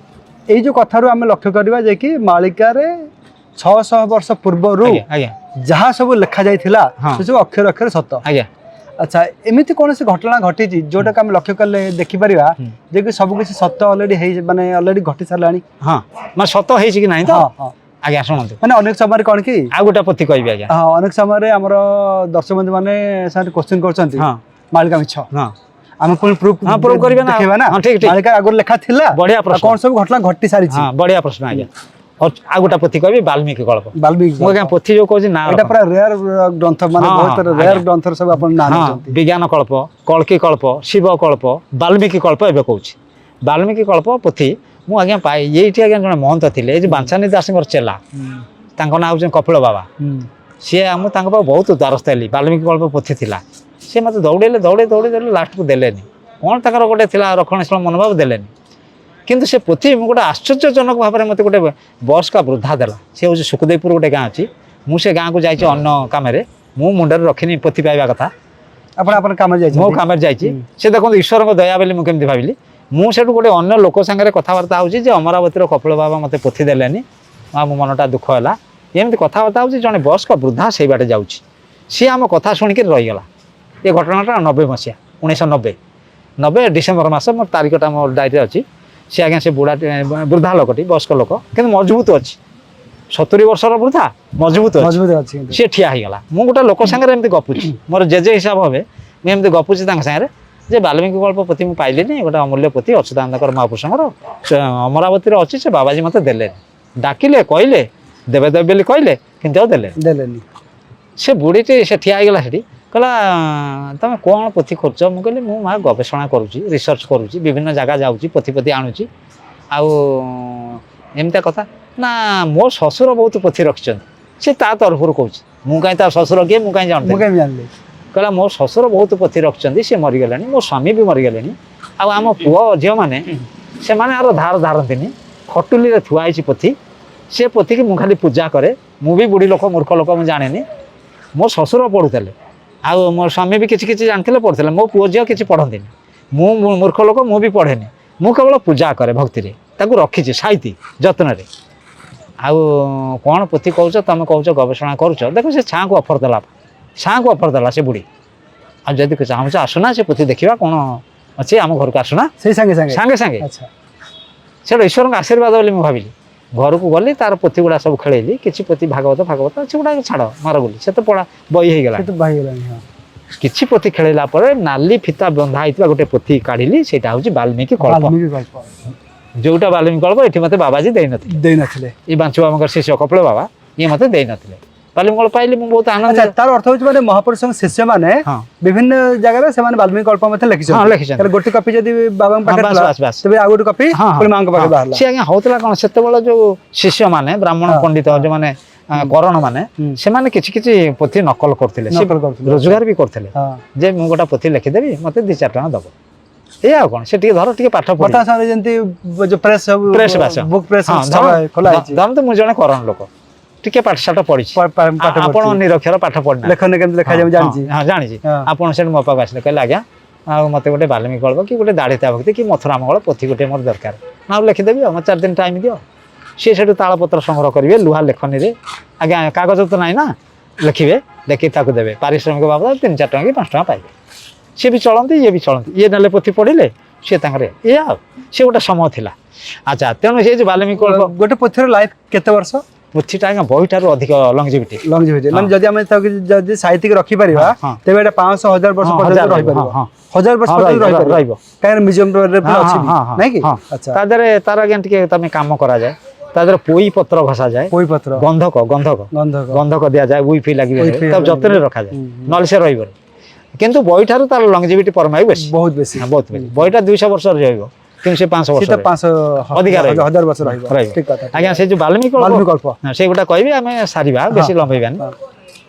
एई जो कथारु हम लक्ष्य करबा जे कि मालिका रे 600 वर्ष पूर्वरु जहाँ सब लिखा जाइथिला से सब अक्षर अक्षर सत आज्ञा अच्छा एमिति कौन से घटना घटी जोटा आम लक्ष्य कले देखिपर जे कि सब किसी सत अलरेडी माने अलरेडी घटी साराणी हाँ मैं सत है कि नहीं तो आज्ञा शुणु मैंने अनेक समय कौन कि आ गोटे पति कहबी आज्ञा हाँ अनेक समय आम दर्शक बंधु मैंने क्वेश्चन करछंती मालिका मिछ आम पुणी प्रूफ करबा ना मालिका आगर लेखा थिला बढ़िया प्रश्न कौन सब घटना घटी सारी हां बढ़िया प्रश्न आज्ञा और आ गोटा पोथी कहबी वाल्मीकि कल्प वाल्मीकि मो क्या पोथी जो कहछि ना एटा पूरा रेयर ग्रंथ माने बहुत रेयर ग्रंथ सब अपन नाम जानते विज्ञान कल्प कल्की कल्प शिव कल्प वाल्मीकि कल्प एबे कहछि वाल्मीकि कल्प पोथी मु आज्ञा पाई एठी आज्ञा जने महंत थिले जे बांछानी दासंकर चेला तांको ना होछन कपिल बाबा से हम तांको पा बहुत द्वारस्थ हेली वाल्मीकि कल्प पोथी थिला से मते दौड़ेले दौड़े दौड़े दौड़े लास्ट को देलेनी कोन ताकर गोटे थिला रक्षणशील मनोभाव देलेनी किंतु से पोथी गोटे आश्चर्यजनक भाव में मत गोटे बस का वृद्धा देला से हूँ सुखदेवपुर गोटे गाँ अच्छी मुझे गाँव को जाइए अन्न कम मु मुंडे रखनी पोथी पाइबा कथा मो कम से देखो ईश्वर दया बोली मुझे भाविली मुझे गोटे अन्य लोक सागर कथबार्ता हो अमरावती कपिल बाबा मत पोथी देलेनी मो मनटा दुख है एमती कथबार्ता हो जड़े बस का वृद्धा से बाटे जाऊँ सी आम कथा शुणिक रहीगला ये घटनाटा 90 मसीहा 1990 डिसेम्बर मस मोर तारीखटा मोर डायरी अच्छी सी आज्ञा से बुढ़ा वृद्धा लोकटी बयस्क लोक कि मजबूत अच्छी 70 वर्षर वृद्धा मजबूत अच्छी सी ठिया होगा मुझे गोटे लोक सागर एमती गपुची मोर जेजे हिसाब हे मुझे गपुची सागर जे वाल्मीकि कल्प पोथी मुझे पाइली गोटे अमूल्य पोथी अच्युतानंद महापुरुषर अमरावती अच्छी से बाबाजी मत देले डाकिले कहले देवे देवे बोली कहले कि देले से बुढ़ीटी से ठिया होगा से कहला तुम कौन पोथी खोज मुझे कहली मु माँ गवेषणा करुँची रिसर्च करुँची विभिन्न जगह जाऊँगी पोथी पोथी आणुची आमती कथा ना मो ससुर बहुत पोथी रखिंट सी ता तरफ कौच मुझे ससुर किए मुझे जानते कहला मो ससुर बहुत पोथी रखिंट सी मरीगले मो स्वामी भी मरीगले आम पुओ झील मैंने से आर धार धारती खटुली थुआई पोथी से पोथी की मुझे खाली पूजा करे मुझे बुढ़ी लोक मूर्ख लोक मुझे जाने मो ससुर पढ़ुले आउ मो स्वामी भी किसी जानते पढ़ुले मो पुओ झील किसी पढ़ती मु मूर्ख लोक मु भी पढ़ेनि मु केवल पूजा करे भक्ति रखी साइती जत्न आउ कौन पोथी कौच तुम कौच गवेषणा करुच देख से छाँ को अफर देला से बुढ़ी आज चाहूँ आसुना से पोथी देखा कौन ଅଛି ଆମ ଘରକୁ ଆସୁନା ସେଇ ସାଙ୍ଗେ ସାଙ୍ଗେ ସାଙ୍ଗେ ସାଙ୍ଗେ ଆଚ୍ଛା ସେଟା ଈଶ୍ୱରଙ୍କ ଆଶୀର୍ବାଦ ବୋଲି ମୁଁ ଭାବିଲି। ଘରକୁ ଗଲି ତାର ପୋଥି ଗୁଡ଼ା ସବୁ ଖେଳେଇଲି କିଛି ପୋଥି ଭାଗବତ ସେଗୁଡ଼ା ଛାଡ଼ ମାରଗୁଲି ସେ ତ ପଢ଼ା ବହି ହେଇଗଲା ସେ ତ ବାହାରିଗଲାଣି ହଁ କିଛି ପୋଥି ଖେଳେଇଲା ପରେ ନାଲି ଫିତା ବନ୍ଧା ହେଇଥିବା ଗୋଟେ ପୋଥି କାଢ଼ିଲି ସେଇଟା ହଉଛି ବାଲ୍ମୀକି କଳ୍ପ ବାଲ୍ମୀକି ଗଳ୍ପ ଯୋଉଟା ବାଲ୍ମୀକି କଳ୍ପ ଏଠି ମୋତେ ବାବାଜୀ ଦେଇନଥିଲେ ଦେଇନଥିଲେ ଏଇ ବାଞ୍ଚୁ ବାବାଙ୍କର ଶିଷ୍ୟ କପିଳ ବାବା ଇଏ ମୋତେ ଦେଇନଥିଲେ ବାଲ୍ମୀକି କଳ୍ପ ପାଇଲି ମୁଁ ବହୁତ ଆନନ୍ଦ ଆଚ୍ଛା ତାର ଅର୍ଥ ହଉଛି ମାନେ ମହାପୁରୁଷଙ୍କ ଶିଷ୍ୟମାନେ ହଁ ବିଭିନ୍ନ ଜାଗାରେ ସେମାନେ ବାଲ୍ମୀକି କଳ୍ପ ମଧ୍ୟ ହଁ ଲେଖିଛନ୍ତି ଲେଖିଛନ୍ତି ତାର ଗୋଟେ କପି ଯଦି ବାବାଙ୍କ ହଁ, ପାଖରେ ବାସ୍, ଥିଲା ବାସ୍, ବାସ୍। ତେବେ ଆଉ ଗୋଟେ କପି ହଁ ପୁଣି ମାଙ୍କ ପାଖରେ ବାହାରିଲା ସେ ଆଜ୍ଞା ହଉଥିଲା କଣ ସେତେବେଳେ ଯୋଉ ଶିଷ୍ୟମାନେ ବ୍ରାହ୍ମଣ ହଁ, ପଣ୍ଡିତ ହଁ। ଯୋଉମାନେ କରଣ ମାନେ ସେମାନେ କିଛି କିଛି ପୋଥି ନକଲ କରୁଥିଲେ ସେ ନକଲ କରୁଥିଲେ। ରୋଜଗାର ବି କରୁଥିଲେ ହଁ ଯେ ମୁଁ ଗୋଟେ ପୋଥି ଲେଖିଦେବି ମୋତେ 2-4 ଟଙ୍କା ଦବ ଏଇଆ ଆଉ କଣ ସେ ଟିକେ ଧର ଟିକେ ପାଠ ପଢି ବର୍ତ୍ତମାନ ସମୟରେ ଯେମିତି ଯୋଉ ପ୍ରେସ୍ ସବୁ ପ୍ରେସ ବାସ ବୁକ୍ ପ୍ରେସ୍ ହଁ ଖୋଲା ହେଇଛି ଧରନ୍ତୁ ମୁଁ ଜଣେ କରଣ ଲୋକ ଟିକେ ପାଠଶାଠ ପଢିଛି ପାଠ ଆପଣ ପଢିଛି। ନିରକ୍ଷର ପାଠ ପଢିନା ଲେଖନରେ କେମିତି ଲେଖାଯାଏ ମୁଁ ଜାଣିଛି ହଁ ଜାଣିଛି ହଁ। ଆପଣ ସେଠି ମୋ ପାଖକୁ ଆସିଲେ କହିଲେ ଆଜ୍ଞା ଆଉ ମୋତେ ଗୋଟେ ବାଲ୍ମୀକି କଳ୍ପ କି ଗୋଟେ ଦାଢ଼ିତା ଭକ୍ତି କି ମଥୁରା ମଙ୍ଗଳ ପୋଥି ଗୋଟେ ମୋର ଦରକାର ନା ଆଉ ଲେଖିଦେବି ଆଉ ମୋତେ 4 ଦିନ ଟାଇମ୍ ଦିଅ ସିଏ ସେଠୁ ତାଳପତ୍ର ସଂଗ୍ରହ କରିବେ ଲୁହା ଲେଖନୀରେ ଆଜ୍ଞା କାଗଜ ତ ନାହିଁ ନା ଲେଖିବେ ଲେଖି ତାକୁ ଦେବେ ପାରିଶ୍ରମିକ ବାବଦ 3-4 ଟଙ୍କା କି 5 ଟଙ୍କା ପାଇବେ ସିଏ ବି ଚଳନ୍ତି ଇଏ ବି ଚଳନ୍ତି ଇଏ ନେଲେ ପୋଥି ପଢିଲେ ସିଏ ତାଙ୍କର ଏଇଆ ଆଉ ସେ ଗୋଟେ ସମୟ ଥିଲା ଆଚ୍ଛା ତେଣୁ ସେ ଯୋଉ ବାଲ୍ମୀକି କଳ୍ପ ଗୋଟେ ପୋଥିର ଲାଇଫ କେତେ ବର୍ଷ ପୋଥିଟା ଆଜ୍ଞା ବହିଠାରୁ ଅଧିକ ଲଂଜିଭିଟି ଲଂଜିଭିଟି ମାନେ ଯଦି ଆମେ ତାକୁ ଯଦି ସାଇତିକି ରଖିପାରିବା ହଁ। ତେବେ ଏଟା 500-1000 ବର୍ଷ ହଁ, ପର୍ଯ୍ୟନ୍ତ 1000 ରହିପାରିବ ହଁ, 1000 ବର୍ଷ ହଁ, ପର୍ଯ୍ୟନ୍ତ ରହିବ। ରହିପାରିବ କାହିଁକି ମ୍ୟୁଜିୟମରେ ପୁରା ଅଛି ବି ନାଇଁ କି ହଁ ଆଚ୍ଛା ତା ଦେହରେ ତାର ଆଜ୍ଞା ଟିକେ ତମେ କାମ କରାଯାଏ ତା ଦେହରେ ପୋଇ ପତ୍ର ଘଷାଯାଏ ପୋଇ ପତ୍ର ଗନ୍ଧକ ଦିଆଯାଏ ଉଇଫି ଲାଗିବେ ତାକୁ ଯତ୍ନରେ ରଖାଯାଏ ନହେଲେ ସେ ରହିବନି କିନ୍ତୁ ବହିଠାରୁ ତାର ଲଂଜିଭିଟି ପରମାୟୁ ବେଶୀ ବହୁତ ବେଶୀ ବହୁତ ବେଶୀ ବହିଟା 200 ବର୍ଷରେ ରହିବ କିନ୍ତୁ ସେ 500 ବର୍ଷ ସେଟା 500 ଅଧିକା ରହିବ 1000 ବର୍ଷ ରହିବ ଠିକ କଥା ଆଜ୍ଞା ସେ ଯୋଉ ବାଲ୍ମୀକି ବାଲ୍ମୀକି କଳ୍ପ କଳ୍ପ ସେଇଗୁଟା କହିବି ଆମେ ସାରିବା ବେଶୀ ଲମ୍ବେଇବାନି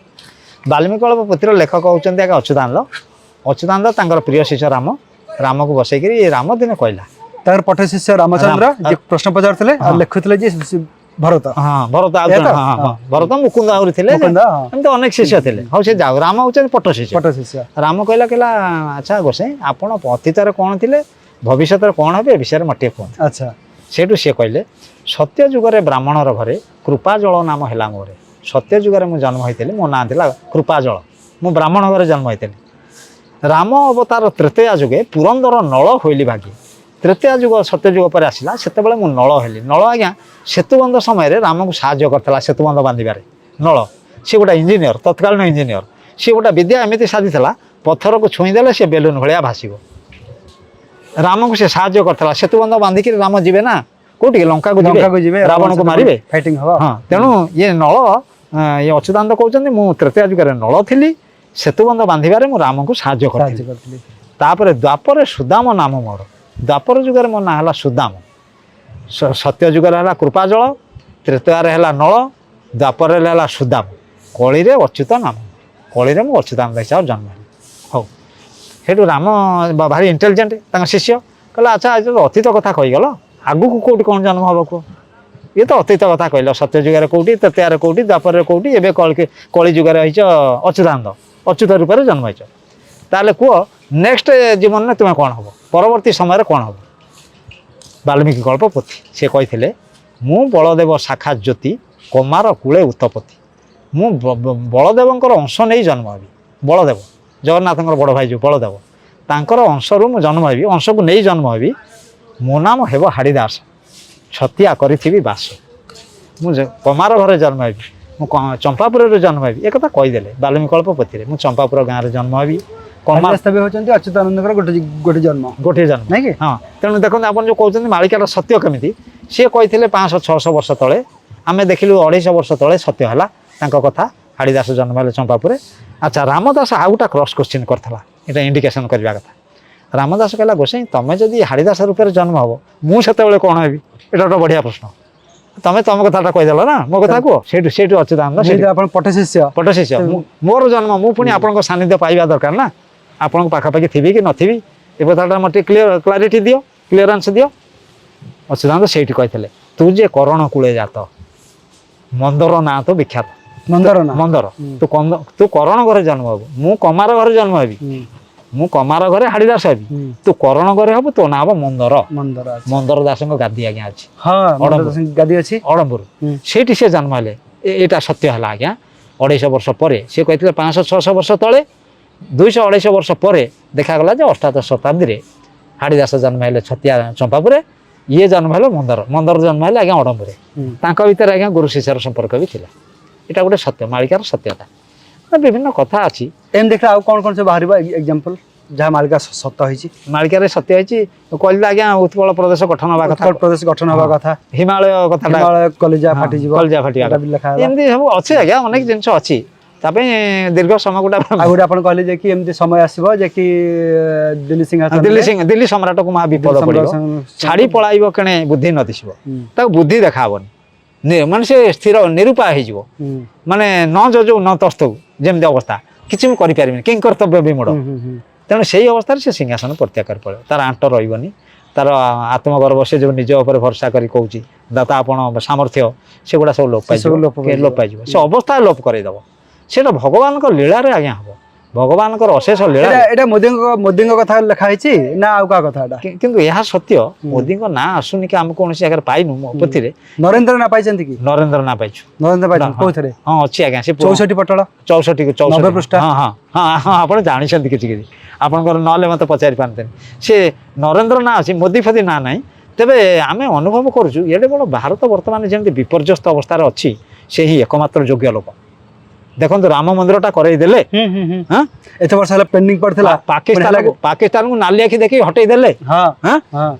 ବାଲ୍ମୀକି କଳ୍ପ ପୋଥିର ଲେଖକ ହଉଛନ୍ତି ଆଜ୍ଞା ଅଚ୍ୟୁତାନନ୍ଦ ତାଙ୍କର ପ୍ରିୟ ଶିଷ୍ୟ ରାମକୁ ବସେଇକିରି ରାମ ଦିନେ କହିଲା ତାଙ୍କର ପଟ ଶିଷ୍ୟ ରାମଚନ୍ଦ୍ର ଯେ ପ୍ରଶ୍ନ ପଚାରୁଥିଲେ ଆଉ ଲେଖୁଥିଲେ ଯେ ଭରତ ହଁ ଭରତ ଆଉ ଏଇଆ ଜଣେ ତ? ହଁ ଭରତ ମୁକୁନ୍ଦ ଆହୁରି ଥିଲେ ମୁକୁନ୍ଦ, ହଁ। ଏମିତି ଅନେକ ଶିଷ୍ୟ ଥିଲେ ହଉ ସେ ଯାଉ ରାମ ହଉଛନ୍ତି ପଟ ଶିଷ୍ୟ ରାମ କହିଲା ଆଚ୍ଛା ଗୋସାଇଁ ଆପଣ ଅତୀତରେ କ'ଣ ଥିଲେ ଭବିଷ୍ୟତରେ କ'ଣ ହେବେ ଏ ବିଷୟରେ ମୋତେ କୁହନ୍ତୁ ଆଚ୍ଛା ସେଇଠୁ ସେ କହିଲେ ସତ୍ୟ ଯୁଗରେ ବ୍ରାହ୍ମଣର ଘରେ କୃପାଜଳ ନାମ ହେଲା ମୋରେ ସତ୍ୟ ଯୁଗରେ ମୁଁ ଜନ୍ମ ହୋଇଥିଲି ମୋ ନାଁ ଥିଲା କୃପାଜଳ ମୁଁ ବ୍ରାହ୍ମଣ ଘରେ ଜନ୍ମ ହୋଇଥିଲି ରାମ ଅବତାର ତ୍ରେତୟା ଯୁଗେ ପୁରନ୍ଦର ନଳ ହୋଇଲି ଭାଗି ତ୍ରେତୟା ଯୁଗ ସତ୍ୟ ଯୁଗ ପରେ ଆସିଲା ସେତେବେଳେ ମୁଁ ନଳ ହେଲି ନଳ ଆଜ୍ଞା ସେତୁବନ୍ଧ ସମୟରେ ରାମକୁ ସାହାଯ୍ୟ କରିଥିଲା ସେତୁବନ୍ଧ ବାନ୍ଧିବାରେ ନଳ ସେ ଗୋଟେ ଇଞ୍ଜିନିୟର ତତ୍କାଳୀନ ଇଞ୍ଜିନିୟର ସେ ଗୋଟେ ବିଦ୍ୟା ଏମିତି ସାଧିଥିଲା ପଥରକୁ ଛୁଇଁଦେଲେ ସେ ବେଲୁନ ଭଳିଆ ଭାସିବ ରାମକୁ ସେ ସାହାଯ୍ୟ କରିଥିଲା ସେତୁବନ୍ଧ ବାନ୍ଧିକିରି ରାମ ଯିବେ ନା କୋଉଠିକି ଲଙ୍କାକୁ ଯିବେ ରାବଣକୁ ମାରିବେ ଫାଇଟିଂ ହବ ହଁ ତେଣୁ ଇଏ ନଳ ଇଏ ଅଚ୍ୟୁତାନନ୍ଦ କହୁଛନ୍ତି ମୁଁ ତ୍ରେତୟା ଯୁଗରେ ନଳ ଥିଲି ସେତୁବନ୍ଧ ବାନ୍ଧିବାରେ ମୁଁ ରାମକୁ ସାହାଯ୍ୟ କରିଥିଲି ତାପରେ ଦ୍ୱାପରରେ ସୁଦାମ ନାମ ମୋର ଦ୍ୱାପର ଯୁଗରେ ମୋ ନାଁ ହେଲା ସୁଦାମ ସତ୍ୟ ଯୁଗରେ ହେଲା କୃପାଜଳ ତ୍ରେତୟାରେ ହେଲା ନଳ ଦ୍ୱାପରରେ ହେଲା ସୁଦାମ କଳିରେ ଅଚ୍ୟୁତ ନାମ କଳିରେ ମୁଁ ଅଚ୍ୟୁତାନନ୍ଦ ହିସାବରେ ଜନ୍ମ ହେଲି ହଉ ସେଠୁ ରାମ ଭାରି ଇଣ୍ଟେଲିଜେଣ୍ଟ ତାଙ୍କ ଶିଷ୍ୟ କହିଲା ଆଚ୍ଛା ଆଜି ତ ଅତୀତ କଥା କହିଗଲ ଆଗକୁ କେଉଁଠି କ'ଣ ଜନ୍ମ ହେବ କୁହ ଇଏ ତ ଅତୀତ କଥା କହିଲ ସତ୍ୟ ଯୁଗରେ କେଉଁଠି ତ୍ରେତୟାରେ କେଉଁଠି ଦ୍ୱାପରରେ କେଉଁଠି ଏବେ କଳି ଯୁଗରେ ହେଇଛ ଅଚ୍ୟୁତାନନ୍ଦ ଅଚ୍ୟୁତ ରୂପରେ ଜନ୍ମ ହେଇଛ ତାହେଲେ କୁହ ନେକ୍ସଟ ଜୀବନରେ ତୁମେ କ'ଣ ହେବ ପରବର୍ତ୍ତୀ ସମୟରେ କ'ଣ ହେବ ବାଲ୍ମୀକି କଳ୍ପ ପୋଥି ସେ କହିଥିଲେ ମୁଁ ବଳଦେବ ଶାଖା ଜ୍ୟୋତି କମାର କୂଳେ ଉତ୍ତପତି ମୁଁ ବଳଦେବଙ୍କର ଅଂଶ ନେଇ ଜନ୍ମ ହେବି ବଳଦେବ ଜଗନ୍ନାଥଙ୍କର ବଡ଼ ଭାଇ ଯେଉଁ ବଳଦେବ ତାଙ୍କର ଅଂଶରୁ ମୁଁ ଜନ୍ମ ହେବି ଅଂଶକୁ ନେଇ ଜନ୍ମ ହେବି ମୋ ନାମ ହେବ ହାଡ଼ିଦାସ ଛତିଆ କରିଥିବି ବାସ ମୁଁ କମାର ଘରେ ଜନ୍ମ ହେବି ମୁଁ ଚମ୍ପାପୁରରେ ଜନ୍ମ ହେବି ଏ କଥା କହିଦେଲେ ବାଲ୍ମୀକି କଳ୍ପ ପୋଥିରେ ମୁଁ ଚମ୍ପାପୁର ଗାଁରେ ଜନ୍ମ ହେବି ହେଉଛନ୍ତି ଅଚ୍ୟୁତାନନ୍ଦଙ୍କର ଗୋଟିଏ ଜନ୍ମ ନାଇଁ କି ହଁ ତେଣୁ ଦେଖନ୍ତୁ ଆପଣ ଯେଉଁ କହୁଛନ୍ତି ମାଳିକାର ସତ୍ୟ କେମିତି ସିଏ କହିଥିଲେ 500-600 ବର୍ଷ ତଳେ ଆମେ ଦେଖିଲୁ 250 ବର୍ଷ ତଳେ ସତ୍ୟ ହେଲା ତାଙ୍କ କଥା ହାଡ଼ିଦାସ ଜନ୍ମ ହେଲେ ଚମ୍ପାପୁରରେ ଆଚ୍ଛା ରାମଦାସ ଆଉ ଗୋଟେ କ୍ରସ୍ କୋଶ୍ଚିନ୍ କରିଥିଲା ଏଇଟା ଇଣ୍ଡିକେସନ୍ କରିବା କଥା ରାମଦାସ କହିଲା ଗୋସାଇଁ ତମେ ଯଦି ହାଡ଼ିଦାସ ରୂପରେ ଜନ୍ମ ହେବ ମୁଁ ସେତେବେଳେ କ'ଣ ହେବି ଏଇଟା ଗୋଟେ ବଢ଼ିଆ ପ୍ରଶ୍ନ ତମେ ତମ କଥାଟା କହିଦେଲ ନା ମୋ କଥା କୁହ ସେଇଠୁ ଅଚ୍ୟୁତାନନ୍ଦ ଆପଣ ପଟ ଶିଷ୍ୟ ମୋର ଜନ୍ମ ମୁଁ ପୁଣି ଆପଣଙ୍କ ସାନ୍ନିଧ୍ୟ ପାଇବା ଦରକାର ନା ଆପଣଙ୍କ ପାଖାପାଖି ଥିବି କି ନଥିବି ଏ କଥାଟା ମୋତେ ଟିକେ କ୍ଲାରିଟି ଦିଅ କ୍ଲିୟରାନ୍ସ ଦିଅ ଅଚ୍ୟୁତାନନ୍ଦ ସେଇଠି କହିଥିଲେ ତୁ ଯେ କରଣ କୂଳେ ଜାତ ମନ୍ଦର ନାଁ ତ ବିଖ୍ୟାତ ମନ୍ଦର ତୁ କରଣ ଘରେ ଜନ୍ମ ହେବୁ ମୁଁ କମାର ଘରେ ଜନ୍ମ ହେବି ମୁଁ କମାର ଘରେ ହାଡ଼ିଦାସ ହେବି ତୁ କରଣ ଘରେ ହବୁ ତୋ ନାଁ ହବ ମନ୍ଦର ଦାସଙ୍କ ଗାଦି ଆଜ୍ଞା ଅଛି ଅଡ଼ମ୍ବରୁ ସେଇଠି ସେ ଜନ୍ମ ହେଲେ ଏଇଟା ସତ୍ୟ ହେଲା ଆଜ୍ଞା 250 ବର୍ଷ ପରେ ସେ କହିଥିଲେ 500-600 ବର୍ଷ ତଳେ 200-250 ବର୍ଷ ପରେ ଦେଖାଗଲା ଯେ ଅଷ୍ଟାଦଶ ଶତାବ୍ଦୀରେ ହାଡ଼ିଦାସ ଜନ୍ମ ହେଲେ ଛତିଆ ଚମ୍ପାପୁରେ, ଇଏ ଜନ୍ମ ହେଲେ ମନ୍ଦର, ମନ୍ଦର ଜନ୍ମ ହେଲେ ଆଜ୍ଞା ଅଡମ୍ବରେ। ତାଙ୍କ ଭିତରେ ଆଜ୍ଞା ଗୁରୁ ଶିଷ୍ୟର ସମ୍ପର୍କ ବି ଥିଲା। ଏଇଟା ଗୋଟେ ସତ୍ୟ, ମାଳିକାର ସତ୍ୟତା। ବିଭିନ୍ନ କଥା ଅଛି। ଏମିତି ଦେଖିଲେ ଆଉ କ'ଣ କ'ଣ ସବୁ ବାହାରିବ ଏକ୍ଜାମ୍ପଲ ଯାହା ମାଳିକା ସତ ହେଇଛି? ମାଳିକାରେ ସତ୍ୟ ହେଇଛି କହିଲେ ଆଜ୍ଞା ଉତ୍କଳ ପ୍ରଦେଶ ଗଠନ ହେବା କଥା, ଉତ୍କଳ ପ୍ରଦେଶ ଗଠନ ହେବା କଥା, ହିମାଳୟ କଥାଟା, ହିମାଳୟ କଲିଜା ଫାଟିଯିବ, କଲିଜା ଫାଟିବା, ଏମିତି ସବୁ ଅଛି ଆଜ୍ଞା, ଅନେକ ଜିନିଷ ଅଛି। ତା ପାଇଁ ଦୀର୍ଘ ସମୟ ଗୋଟେ ଆଉ ଗୋଟେ ଆପଣ କହିଲେ ଯେ କି ଏମିତି ସମୟ ଆସିବ ଯେ କି ଦିଲ୍ଲୀ ସମ୍ରାଟକୁ ମହା ବିପଦ ପଡ଼ିବ, ଛାଡ଼ି ପଳାଇବ କେଣେ ବୁଦ୍ଧି ନ ଦିଶିବ, ତାକୁ ବୁଦ୍ଧି ଦେଖାହବନି, ମାନେ ସେ ସ୍ଥିର ନିରୁପାୟ ହେଇଯିବ, ମାନେ ନ ଯୋଉ ନ ତସ୍ତଉ ଯେମିତି ଅବସ୍ଥା, କିଛି ମୁଁ କରିପାରିବିନି, କିଂ କର୍ତ୍ତବ୍ୟ ବିମୂଢ଼। ତେଣୁ ସେଇ ଅବସ୍ଥାରେ ସେ ସିଂହାସନ ପ୍ରତ୍ୟାକାର ପଳେଇବ, ତାର ଆଣ୍ଟ ରହିବନି, ତାର ଆତ୍ମଗର୍ବ, ସେ ଯେଉଁ ନିଜ ଉପରେ ଭରସା କରି କହୁଛି ଦାତା ଆପଣ ସାମର୍ଥ୍ୟ, ସେଗୁଡ଼ା ସବୁ ଲୋପ ପାଇଯିବ, ସେ ଅବସ୍ଥା ଲୋପ କରେଇଦେବ। ସେଇଟା ଭଗବାନଙ୍କ ଲୀଳାରେ ଆଜ୍ଞା ହବ, ଭଗବାନଙ୍କର ଅଶେଷ ଲୀଳା। ଏଇଟା ମୋଦିଙ୍କ କଥା ଲେଖା ହେଇଛି ନା ଆଉ କାହା କଥା? କିନ୍ତୁ ଏହା ସତ୍ୟ, ମୋଦିଙ୍କ ନାଁ ଆସୁନି କି ଆମେ କୌଣସି ଜାଗାରେ ପାଇନୁ। ମୋ ପୋଥିରେ ନରେନ୍ଦ୍ର ନାଁ ପାଇଛନ୍ତି କି? ନରେନ୍ଦ୍ର ନାଁ ପାଇଛୁ। ନରେନ୍ଦ୍ର ପାଇଛନ୍ତି କୋଉଥିରେ? ହଁ ଅଛି ଆଜ୍ଞା, ସେ 64 ପଟଳ 64 ପୃଷ୍ଠା। ହଁ ହଁ ହଁ ହଁ, ଆପଣ ଜାଣିଛନ୍ତି କିଛି କିଛି, ଆପଣଙ୍କର ନହେଲେ ମୋତେ ପଚାରି ପାରନ୍ତେନି। ସେ ନରେନ୍ଦ୍ର ନାଁ ଅଛି, ମୋଦି ଫୋଦି ନାଁ ନାହିଁ। ତେବେ ଆମେ ଅନୁଭବ କରୁଛୁ ଏଡ଼େ ବଡ଼ ଭାରତ ବର୍ତ୍ତମାନ ଯେମିତି ବିପର୍ଯ୍ୟସ୍ତ ଅବସ୍ଥାରେ ଅଛି, ସେହି ଏକମାତ୍ର ଯୋଗ୍ୟ ଲୋକ। ଦେଖନ୍ତୁ ରାମ ମନ୍ଦିରଟା କରେଇ ଦେଲେ, ଏତେ ବର୍ଷ ହେଲା ପେଣ୍ଡିଂ ପଡିଥିଲା, ପାକିସ୍ତାନକୁ ନାଲି ଆଖି ଦେଖି ହଟେଇ ଦେଲେ।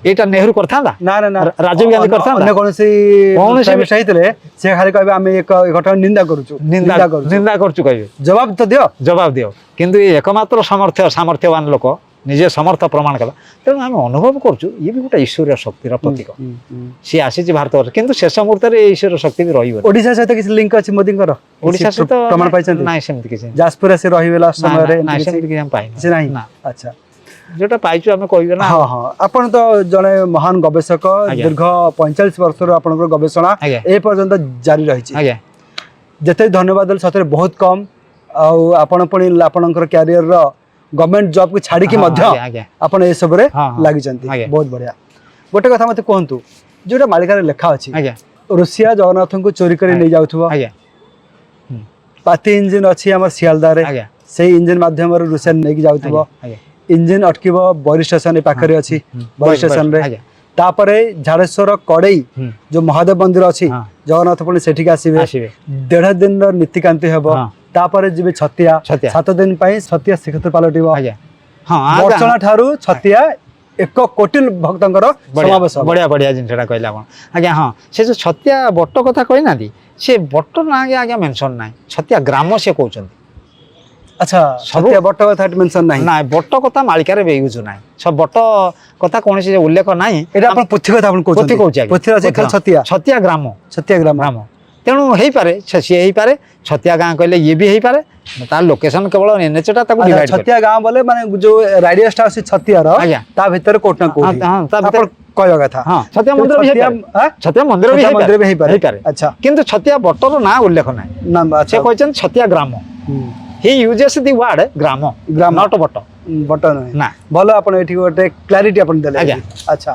ଏଇଟା ନେହେରୁ କରିଥାନ୍ତା ନା ନା ନା, ରାଜୀବ ଗାନ୍ଧୀ କରିଥାନ୍ତା? ଅନ୍ୟ କୌଣସି ହେଇଥିଲେ ସେ ଖାଲି କହିବେ ଆମେ ଏକ ଘଟଣା ନିନ୍ଦା କରୁଛୁ, ନିନ୍ଦା କରୁଛୁ କହିବେ, ଜବାବ ତ ଦିଅ, ଜବାବ ଦିଅ। କିନ୍ତୁ ଏ ଏକମାତ୍ର ସାମର୍ଥ୍ୟବାନ ଲୋକ ନିଜେ ସମର୍ଥ ପ୍ରମାଣ କଲା। ତେଣୁ ଆମେ ଅନୁଭବ କରୁଛୁ ଇଏ ବି ଗୋଟେ ଈଶ୍ୱରୀୟ ଶକ୍ତିର ପ୍ରତୀକ। ସିଏ ଆସିଛି ଭାରତବର୍ଷ, କିନ୍ତୁ ଶେଷ ମୁହୂର୍ତ୍ତରେ ଏ ଈଶ୍ୱର ଶକ୍ତି ବି ରହିବ। ଓଡ଼ିଶା ସହିତ କିଛି ଲିଙ୍କ ଅଛି ମୋଦିଙ୍କର? ଓଡ଼ିଶା ସହିତ ପ୍ରମାଣ ପାଇଛନ୍ତି? ନାଇଁ, ସେମିତି କିଛି ଯାଜପୁରରେ ସେ ରହିବେ ଲାଷ୍ଟ ସମୟରେ, ସେମିତି କିଛି ଆମେ ପାଇନୁ। ନାହିଁ? ଆଚ୍ଛା, ଯୋଉଟା ପାଇଛୁ ଆମେ କହିବେ ନା। ହଁ ହଁ, ଆପଣ ତ ଜଣେ ମହାନ ଗବେଷକ, ଦୀର୍ଘ 45 ବର୍ଷର ଆପଣଙ୍କର ଗବେଷଣା ଏ ପର୍ଯ୍ୟନ୍ତ ଜାରି ରହିଛି। ଯେତେ ଧନ୍ୟବାଦ ଦେଲେ ସତରେ ବହୁତ କମ୍। ଆଉ ଆପଣ ପୁଣି ଆପଣଙ୍କର କ୍ୟାରିୟରର ଗଭର୍ଣ୍ଣମେଣ୍ଟ ଜବ୍କୁ ଛାଡ଼ିକି ମଧ୍ୟ ଆପଣ ଏସବୁରେ ଲାଗିଛନ୍ତି, ବହୁତ ବଢ଼ିଆ। ଗୋଟେ କଥା ମୋତେ କୁହନ୍ତୁ, ଯୋଉଟା ମାଳିକାରେ ଲେଖା ଅଛି ରୁଷିଆ ଜଗନ୍ନାଥଙ୍କୁ ଚୋରି କରି ନେଇଯାଉଥିବ, ପାତି ଇଞ୍ଜିନ ଅଛି ଆମର ଶିଆଲଦାରେ, ସେଇ ଇଞ୍ଜିନ ମାଧ୍ୟମରେ ରୁଷିଆ ନେଇକି ଯାଉଥିବ, ଇଞ୍ଜିନ ଅଟକିବ ବରୀ ଷ୍ଟେସନ ଏ ପାଖରେ ଅଛି, ବରୀ ଷ୍ଟେସନରେ। ତାପରେ ଝାଡ଼େଶ୍ୱର କଡ଼େଇ ଯୋଉ ମହାଦେବ ମନ୍ଦିର ଅଛି, ଜଗନ୍ନାଥ ପୁଣି ସେଠିକି ଆସିବେ, 1.5 ଦିନର ନୀତିକାନ୍ତି ହେବ। ତାପରେ ଯିବେ ଛତିଆ, 7 ଦିନ ପାଇଁ ଛତିଆ ଶ୍ରୀକ୍ଷେତ୍ର ପାଲଟିବ। ବର୍ଷଣା ଠାରୁ ଛତିଆ 1 କୋଟି ଭକ୍ତଙ୍କର ସମାବେଶ। ବଢିଆ ବଢିଆ ଜିନିଷଟା କହିଲେ ଆପଣ ଆଜ୍ଞା। ହଁ, ସେ ଯୋଉ ଛତିଆ ବଟ କଥା କହିନାହାନ୍ତି, ସେ ବଟ ନା ଆଜ୍ଞା ମେନସନ ନାହିଁ, ଛତିଆ ଗ୍ରାମ ସେ କହୁଛନ୍ତି। ଆଚ୍ଛା, ଛତିଆ ବଟ କଥା ମେନସନ ନାହିଁ? ନାଇଁ, ବଟ କଥା ମାଳିକାରେ ୟୁଜ ନାହିଁ, ସବୁ ବଟ କଥା କୌଣସି ଉଲ୍ଲେଖ ନାହିଁ। ଏଇଟା ଆପଣ ପୋଥି କଥା ଆପଣ କହୁଛନ୍ତି? ପୋଥି ଅଛି ଖାଲି ଛତିଆ, ଛତିଆ ଗ୍ରାମ, ଛତିଆ ଗ୍ରାମ। ତେଣୁ ହେଇପାରେ ସିଏ ହେଇପାରେ, ଛତିଆ ଗାଁ କହିଲେ ଇଏ ବି ହେଇପାରେ, ତାର ଲୋକେସନ କେବଳ ଏନ୍ଏଚଟା ତାକୁ ଡିଭାଇଡ କରେ। ଛତିଆ ଗାଁ ବୋଲେ ମାନେ ଯୋଉ ରାଡିୟସଟା ଅଛି ଛତିଆର, ତା ଭିତରେ କୋଟ ନା କୋଟ କହିବା କଥା। ଛତିଆ ମନ୍ଦିର ବି ହେଇପାରେ, ଛତିଆ ମନ୍ଦିର ବି ହେଇପାରେ। ଆଚ୍ଛା, କିନ୍ତୁ ଛତିଆ ବଟର ନାଁ ଉଲ୍ଲେଖ ନାହିଁ। ସେ କହିଛନ୍ତି ଛତିଆ ଗ୍ରାମ। ହି ୟୁଜେସ୍ ଦି ୱାର୍ଡ ଗ୍ରାମ, ନଟ ବଟ। ବଟ ନୁହେଁ ନା। ଭଲ, ଆପଣ ଏଠି ଗୋଟେ କ୍ଲାରିଟି ଆପଣ ଦେଲେ। ଆଚ୍ଛା,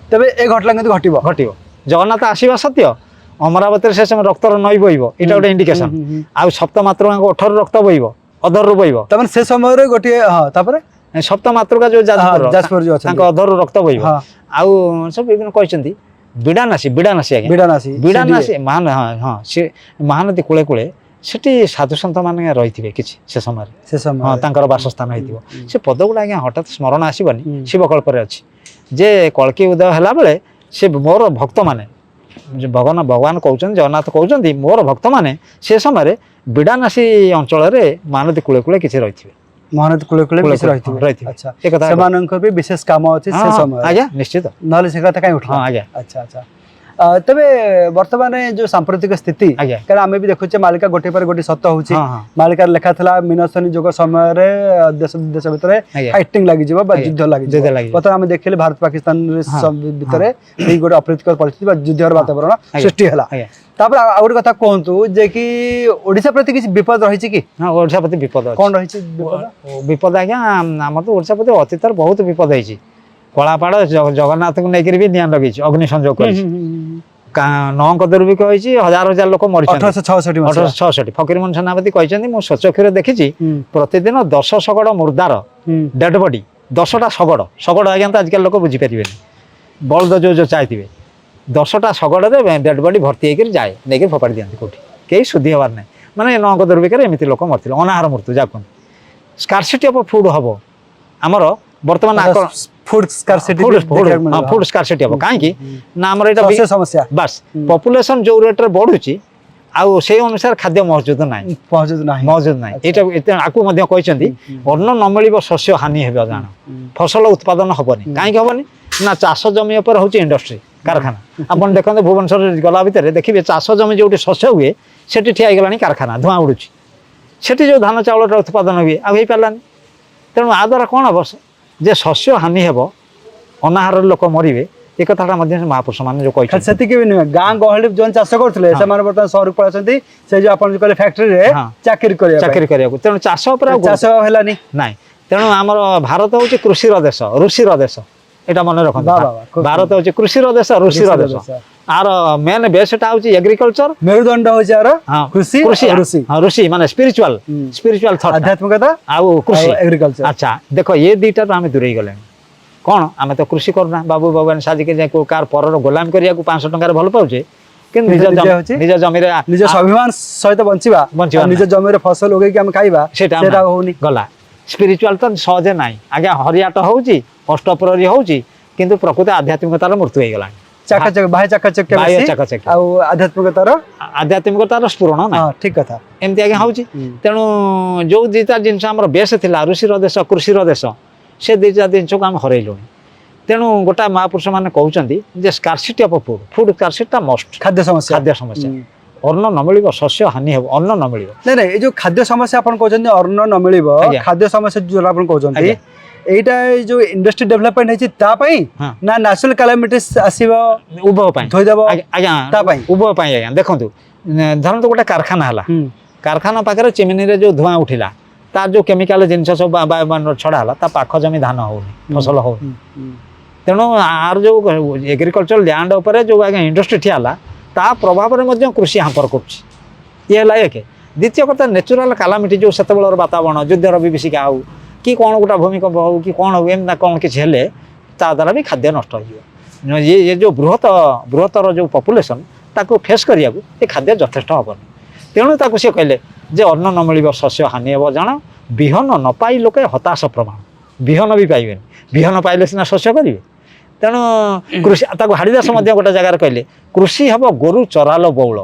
ତେବେ ଏ ଘଟଣା କିନ୍ତୁ ଘଟିବ? ଜଗନ୍ନାଥ ଆସିବା ସତ୍ୟ, ଅମରାବତୀରେ ସେ ସମୟ ରକ୍ତର ନଈ ବହିବ, ଏଇଟା ଗୋଟେ ଇଣ୍ଡିକେସନ। ଆଉ ସପ୍ତମାତୃକାଙ୍କ ଓଠରୁ ରକ୍ତ ବହିବ, ଅଧରରୁ ବହିବ। ତାମାନେ ସେ ସମୟରେ ଗୋଟିଏ, ତାପରେ ସପ୍ତମାତୃକା ଯୋଉ ଯାଜପୁର ଯୋଉ ତାଙ୍କ ଅଧରରୁ ରକ୍ତ ବହିବ। ଆଉ ସବୁ ବିଭିନ୍ନ କହିଛନ୍ତି ବିଡ଼ାନାସୀ ଆଜ୍ଞା, ବିଡ଼ାନାସୀ ସେ ମହାନଦୀ କୂଳେ କୂଳେ ସେଠି ସାଧୁସନ୍ଥ ମାନେ ରହିଥିବେ କିଛି ସେ ସମୟରେ, ତାଙ୍କର ବାସସ୍ଥାନ ହେଇଥିବ। ସେ ପଦଗୁଡ଼ା ଆଜ୍ଞା ହଠାତ୍ ସ୍ମରଣ ଆସିବନି, ଶିବକଳ୍ପରେ ଅଛି ଯେ କଳ୍କି ଉଦୟ ହେଲା ବେଳେ ସେ ମୋର ଭକ୍ତମାନେ, ଭଗବାନ କହୁଛନ୍ତି, ଜଗନ୍ନାଥ କହୁଛନ୍ତି ମୋର ଭକ୍ତମାନେ ସେ ସମୟରେ ବିଡ଼ାନାସୀ ଅଞ୍ଚଳରେ ମହାନଦୀ କୂଳେ କୂଳେ କିଛି ରହିଥିବେ, ମହାନଦୀ କୂଳେ କୂଳେ କିଛି ରହିଥିବେ। ଆଚ୍ଛା, ସେମାନଙ୍କର ବି ବିଶେଷ କାମ ଅଛି ସେ ସମୟରେ? ଆଜ୍ଞା, ନିଶ୍ଚିତ, ନହେଲେ ସେ କଥା କାହିଁ ଉଠିଲା? ଆଜ୍ଞା। ଆଚ୍ଛା ଆଚ୍ଛା, ତେବେ ବର୍ତ୍ତମାନ ଯୋଉ ସାମ୍ପ୍ରତିକ ସ୍ଥିତି, କାରଣ ଆମେ ବି ଦେଖୁଛେ ମାଳିକା ଗୋଟିଏ ପରେ ଗୋଟିଏ ସତ ହଉଛି। ମାଳିକାରେ ଲେଖା ଥିଲା ମିନସନୀ ଯୁଗ ସମୟରେ ଦେଶ ବିଦେଶ ଭିତରେ ଫାଇଟିଂ ଲାଗିଯିବ ବା ଯୁଦ୍ଧ ଲାଗିଯିବ। ବର୍ତ୍ତମାନ ଆମେ ଦେଖିଲେ ଭାରତ ପାକିସ୍ତାନ ଭିତରେ ଏଇ ଗୋଟେ ଅପ୍ରୀତିକର ପରିସ୍ଥିତି ବା ଯୁଦ୍ଧର ବାତାବରଣ ସୃଷ୍ଟି ହେଲା। ତାପରେ ଆଉ ଗୋଟେ କଥା କୁହନ୍ତୁ ଯେ କି ଓଡ଼ିଶା ପ୍ରତି କିଛି ବିପଦ ରହିଛି କି? ଓଡ଼ିଶା ପ୍ରତି ବିପଦ କ'ଣ ରହିଛି? ବିପଦ ଆଜ୍ଞା, ଆମର ତ ଓଡ଼ିଶା ପ୍ରତି ଅତୀତରେ ବହୁତ ବିପଦ ହେଇଛି। କଳାପାହାଡ଼ ଜଗନ୍ନାଥଙ୍କୁ ନେଇକରି ବି ନିଆଁ ଲଗେଇଛି, ଅଗ୍ନି ସଂଯୋଗ କରିଛି। ନଅଙ୍କ ଦୁର୍ଭିକ୍ଷ ହେଇଛି, ହଜାର ହଜାର ଲୋକ ମରିଛନ୍ତି। 1866 ଫକୀରମୋହନ ସେନାପତି କହିଛନ୍ତି, ମୁଁ ସ୍ୱଚକ୍ଷୁରେ ଦେଖିଛି ପ୍ରତିଦିନ 10 ଶଗଡ଼ ମୁର୍ଦାର ଡେଡ୍ ବଡି 10টা ଶଗଡ଼ ଆଜ୍ଞା ତ ଆଜିକାଲି ଲୋକ ବୁଝିପାରିବେନି ବଳଦ ଯୋଉ ଚାହିଁଥିବେ 10ଟା ଶଗଡ଼ରେ ଡେଡ୍ ବଡି ଭର୍ତ୍ତି ହେଇକରି ଯାଏ ନେଇକି ଫୋପାଡ଼ି ଦିଅନ୍ତି କେଉଁଠି କେହି ଶୁଦ୍ଧି ହେବାର ନାହିଁ ମାନେ ନଅଙ୍କ ଦୁର୍ଭିକ୍ଷରେ ଏମିତି ଲୋକ ମରିଥିଲେ ଅନାହାର ମୃତ୍ୟୁ ଯାହା କୁହନ୍ତି ସ୍କାର୍ସିଟି ଅଫ୍ ଫୁଡ୍ ହବ ଆମର ବର୍ତ୍ତମାନ ଫୁଡ୍ ସ୍କାର୍ସିଟି ଫୁଡ୍ ସ୍କାର୍ସିଟି ହବ କାହିଁକି ନା ଆମର ଏଇଟା ସମସ୍ୟା ବାସ୍ ପପୁଲେସନ୍ ଯୋଉ ରେଟ୍ରେ ବଢୁଛି ଆଉ ସେଇ ଅନୁସାରେ ଖାଦ୍ୟ ମହଜୁଦ ନାହିଁ ଏଇଟା ଆକୁ ମଧ୍ୟ କହିଛନ୍ତି ଅନ୍ନ ନ ମିଳିବ ଶସ୍ୟ ହାନି ହେବ ଜାଣ ଫସଲ ଉତ୍ପାଦନ ହବନି କାହିଁକି ହବନି ନା ଚାଷ ଜମି ଉପରେ ହଉଛି ଇଣ୍ଡଷ୍ଟ୍ରି କାରଖାନା ଆପଣ ଦେଖନ୍ତୁ ଭୁବନେଶ୍ୱର ଗଲା ଭିତରେ ଦେଖିବେ ଚାଷ ଜମି ଯୋଉଠି ଶସ୍ୟ ହୁଏ ସେଠି ଠିଆ ହେଇଗଲାଣି କାରଖାନା ଧୂଆଁ ଉଡୁଛି ସେଠି ଯୋଉ ଧାନ ଚାଉଳର ଉତ୍ପାଦନ ହୁଏ ଆଉ ହେଇପାରିଲାନି ତେଣୁ ଆ ଦ୍ୱାରା କ'ଣ ହବ ଯେ ଶସ୍ୟ ହାନି ହେବ ଅନାହାରରେ ଲୋକ ମରିବେ ଏ କଥାଟା ମଧ୍ୟ ମହାପୁରୁଷ ମାନେ ଯୋଉ କହିଛନ୍ତି ସେତିକି ବି ନୁହେଁ ଗାଁ ଗହଳି ଯୋଉ ଚାଷ କରୁଥିଲେ ସେମାନେ ବର୍ତ୍ତମାନ ସହରକୁ ପଳାଇଛନ୍ତି ସେ ଯୋଉ ଆପଣ ଯୋଉ କହିଲେ ଫ୍ୟାକ୍ଟ୍ରିରେ ଚାକିରି କରିବାକୁ ତେଣୁ ଚାଷ ଉପରେ ଚାଷ ହେଲାନି ନାଇଁ ତେଣୁ ଆମର ଭାରତ ହଉଛି କୃଷିର ଦେଶ ଋଷିର ଦେଶ এটা মনে রখন্তু ভারত হচ্ছে কৃষির দেশ ঋষির দেশ আর মেন বেসটা হচ্ছে এগ্রিকলচর মেরুদণ্ড হচ্ছে আর কৃষি ঋষি ঋষি মানে স্পিরিচুয়াল থট আধ্যাত্মিকতা আর কৃষি এগ্রিকলচর আচ্ছা দেখো এ দুইটা তো আমি দূরেই গলেনি কোন আমি তো কৃষি করুনা বাবু বাবুয়ান সাজিকে যাই কার পরর গোলাম করিয়া 500 টাকার ভাল পাউছে কিন্তু নিজ জমিরে নিজ স্বাভিমান সহিত বঞ্চিবা নিজ জমিরে ফসল উগাইকি আমি খাইবা সেটা হোনি গলা স্পিরিচুয়াল তো সহজে নাই আগে হরিয়াট হଉଛି অষ্টপ্রহরী হଉଛି কিন্তু প্রকৃত আধ্যাত্মিকতার মৃত্যু হয়ে গলানি চাকাচক বাহে চাকাচক ଆଉ ଆଧ୍ୟାତ୍ମିକତାର ସ୍ଫୁରଣ ନାହିଁ ଠିକ କଥା ଏମିତି ଆଜ୍ଞା ହଉଛି ତେଣୁ ଯୋଉ ଦିଟା ଜିନିଷ ଆମର ବେଶ ଥିଲା ଋଷିର ଦେଶ କୃଷିର ଦେଶ ସେ ଦିଟା ଜିନିଷକୁ ଆମେ ହରେଇଲୁଣି ତେଣୁ ଗୋଟା ମହାପୁରୁଷ ମାନେ କହୁଛନ୍ତି ଯେ ସ୍କାର୍ସିଟି ଅଫ୍ ଫୁଡ୍ ସ୍କାର୍ସିଟିଟା ମଷ୍ଟ ଖାଦ୍ୟ ସମସ୍ୟା ଅନ୍ନ ନ ମିଳିବ ଶସ୍ୟ ହାନି ହେବ ଅନ୍ନ ନ ମିଳିବ ନାଇଁ ନାଇଁ ଏଇ ଯୋଉ ଖାଦ୍ୟ ସମସ୍ୟା ଆପଣ କହୁଛନ୍ତି ଅନ୍ନ ନ ମିଳିବ ଖାଦ୍ୟ ସମସ୍ୟା ଯୋଉ ଆପଣ କହୁଛନ୍ତି এইটা এই যে ইন্ডস্ট্রি ডেভেলপমেন্ট হয়েছে তা পাই না ন্যাচুরাল ক্যালামিটিস আসিব উভয় পাই ধইদেব আজ্ঞা তা পাই উভয় পাই আজ্ঞা দেখন্তু ধরন্তু গোটা কারখানা হলা কারখানা পাখরে চিমনিরে যে ধোঁয়া উঠিলা তার যে কেমিকাল জিনিস সব বায়ুমণ্ডল ছড়া হলা তা পাখ জমি ধান হউনি ফসল হউনি তেণু আর যে এগ্রিকলচর ল্যান্ড উপরে যে আজ্ঞা ইন্ডস্ট্রি ঠিয়া হলা তা প্রভাବରେ ମଧ୍ୟ କୃଷି ହାମ୍ପର କରୁଛି ଇଏ ହେଲା ଏକେ ଦ୍ୱିତୀୟ କଥା ନ୍ୟାଚୁରାଲ କାଲାମିଟି ଯେଉଁ ସେତେବେଳର ବାତାବରଣ ଯୁଦ୍ଧର ବିଭୀଷିକା ହଉ କି କ'ଣ ଗୋଟେ ଭୂମିକମ୍ପ ହଉ କି କ'ଣ ହଉ ଏମିତି ନା କ'ଣ କିଛି ହେଲେ ତା ଦ୍ୱାରା ବି ଖାଦ୍ୟ ନଷ୍ଟ ହେଇଯିବ ଇଏ ଯେଉଁ ବୃହତ୍ତର ଯେଉଁ ପପୁଲେସନ୍ ତାକୁ ଫେସ୍ କରିବାକୁ ଏ ଖାଦ୍ୟ ଯଥେଷ୍ଟ ହେବନି ତେଣୁ ତାକୁ ସେ କହିଲେ ଯେ ଅନ୍ନ ନ ମିଳିବ ଶସ୍ୟ ହାନି ହେବ ଜାଣ ବିହନ ନ ପାଇ ଲୋକେ ହତାଶ ପ୍ରମାଣ ବିହନ ବି ପାଇବେନି ବିହନ ପାଇଲେ ସିନା ଶସ୍ୟ କରିବେ ତେଣୁ କୃଷି ତାକୁ ହାଡ଼ିଦାସ ମଧ୍ୟ ଗୋଟେ ଜାଗାରେ କହିଲେ କୃଷି ହେବ ଗୋରୁ ଚରାଲ ବଉଳ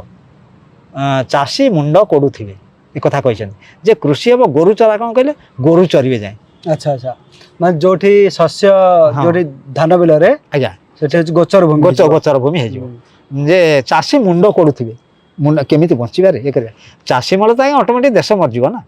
ଚାଷୀ ମୁଣ୍ଡ କୋଡ଼ୁଥିବେ ଏ କଥା କହିଛନ୍ତି ଯେ କୃଷି ହେବ ଗୋରୁ ଚରା କ'ଣ କହିଲେ ଗୋରୁ ଚରିବେ ଯାଏ ଆଚ୍ଛା ଆଚ୍ଛା ମାନେ ଯୋଉଠି ଶସ୍ୟ ଯୋଉଠି ଧାନ ବିଲରେ ଆଜ୍ଞା ସେଠି ହେଉଛି ଗୋଚର ଭୂମି ହେଇଯିବ ଯେ ଚାଷୀ ମୁଣ୍ଡ କୋଡ଼ୁଥିବେ ମୁଣ୍ଡ କେମିତି ବଞ୍ଚିବାରେ ଇଏ କରିବା ଚାଷୀ ମୂଳ ତ ଆଜ୍ଞା ଅଟୋମେଟିକ୍ ଦେଶ ମରିଯିବ ନା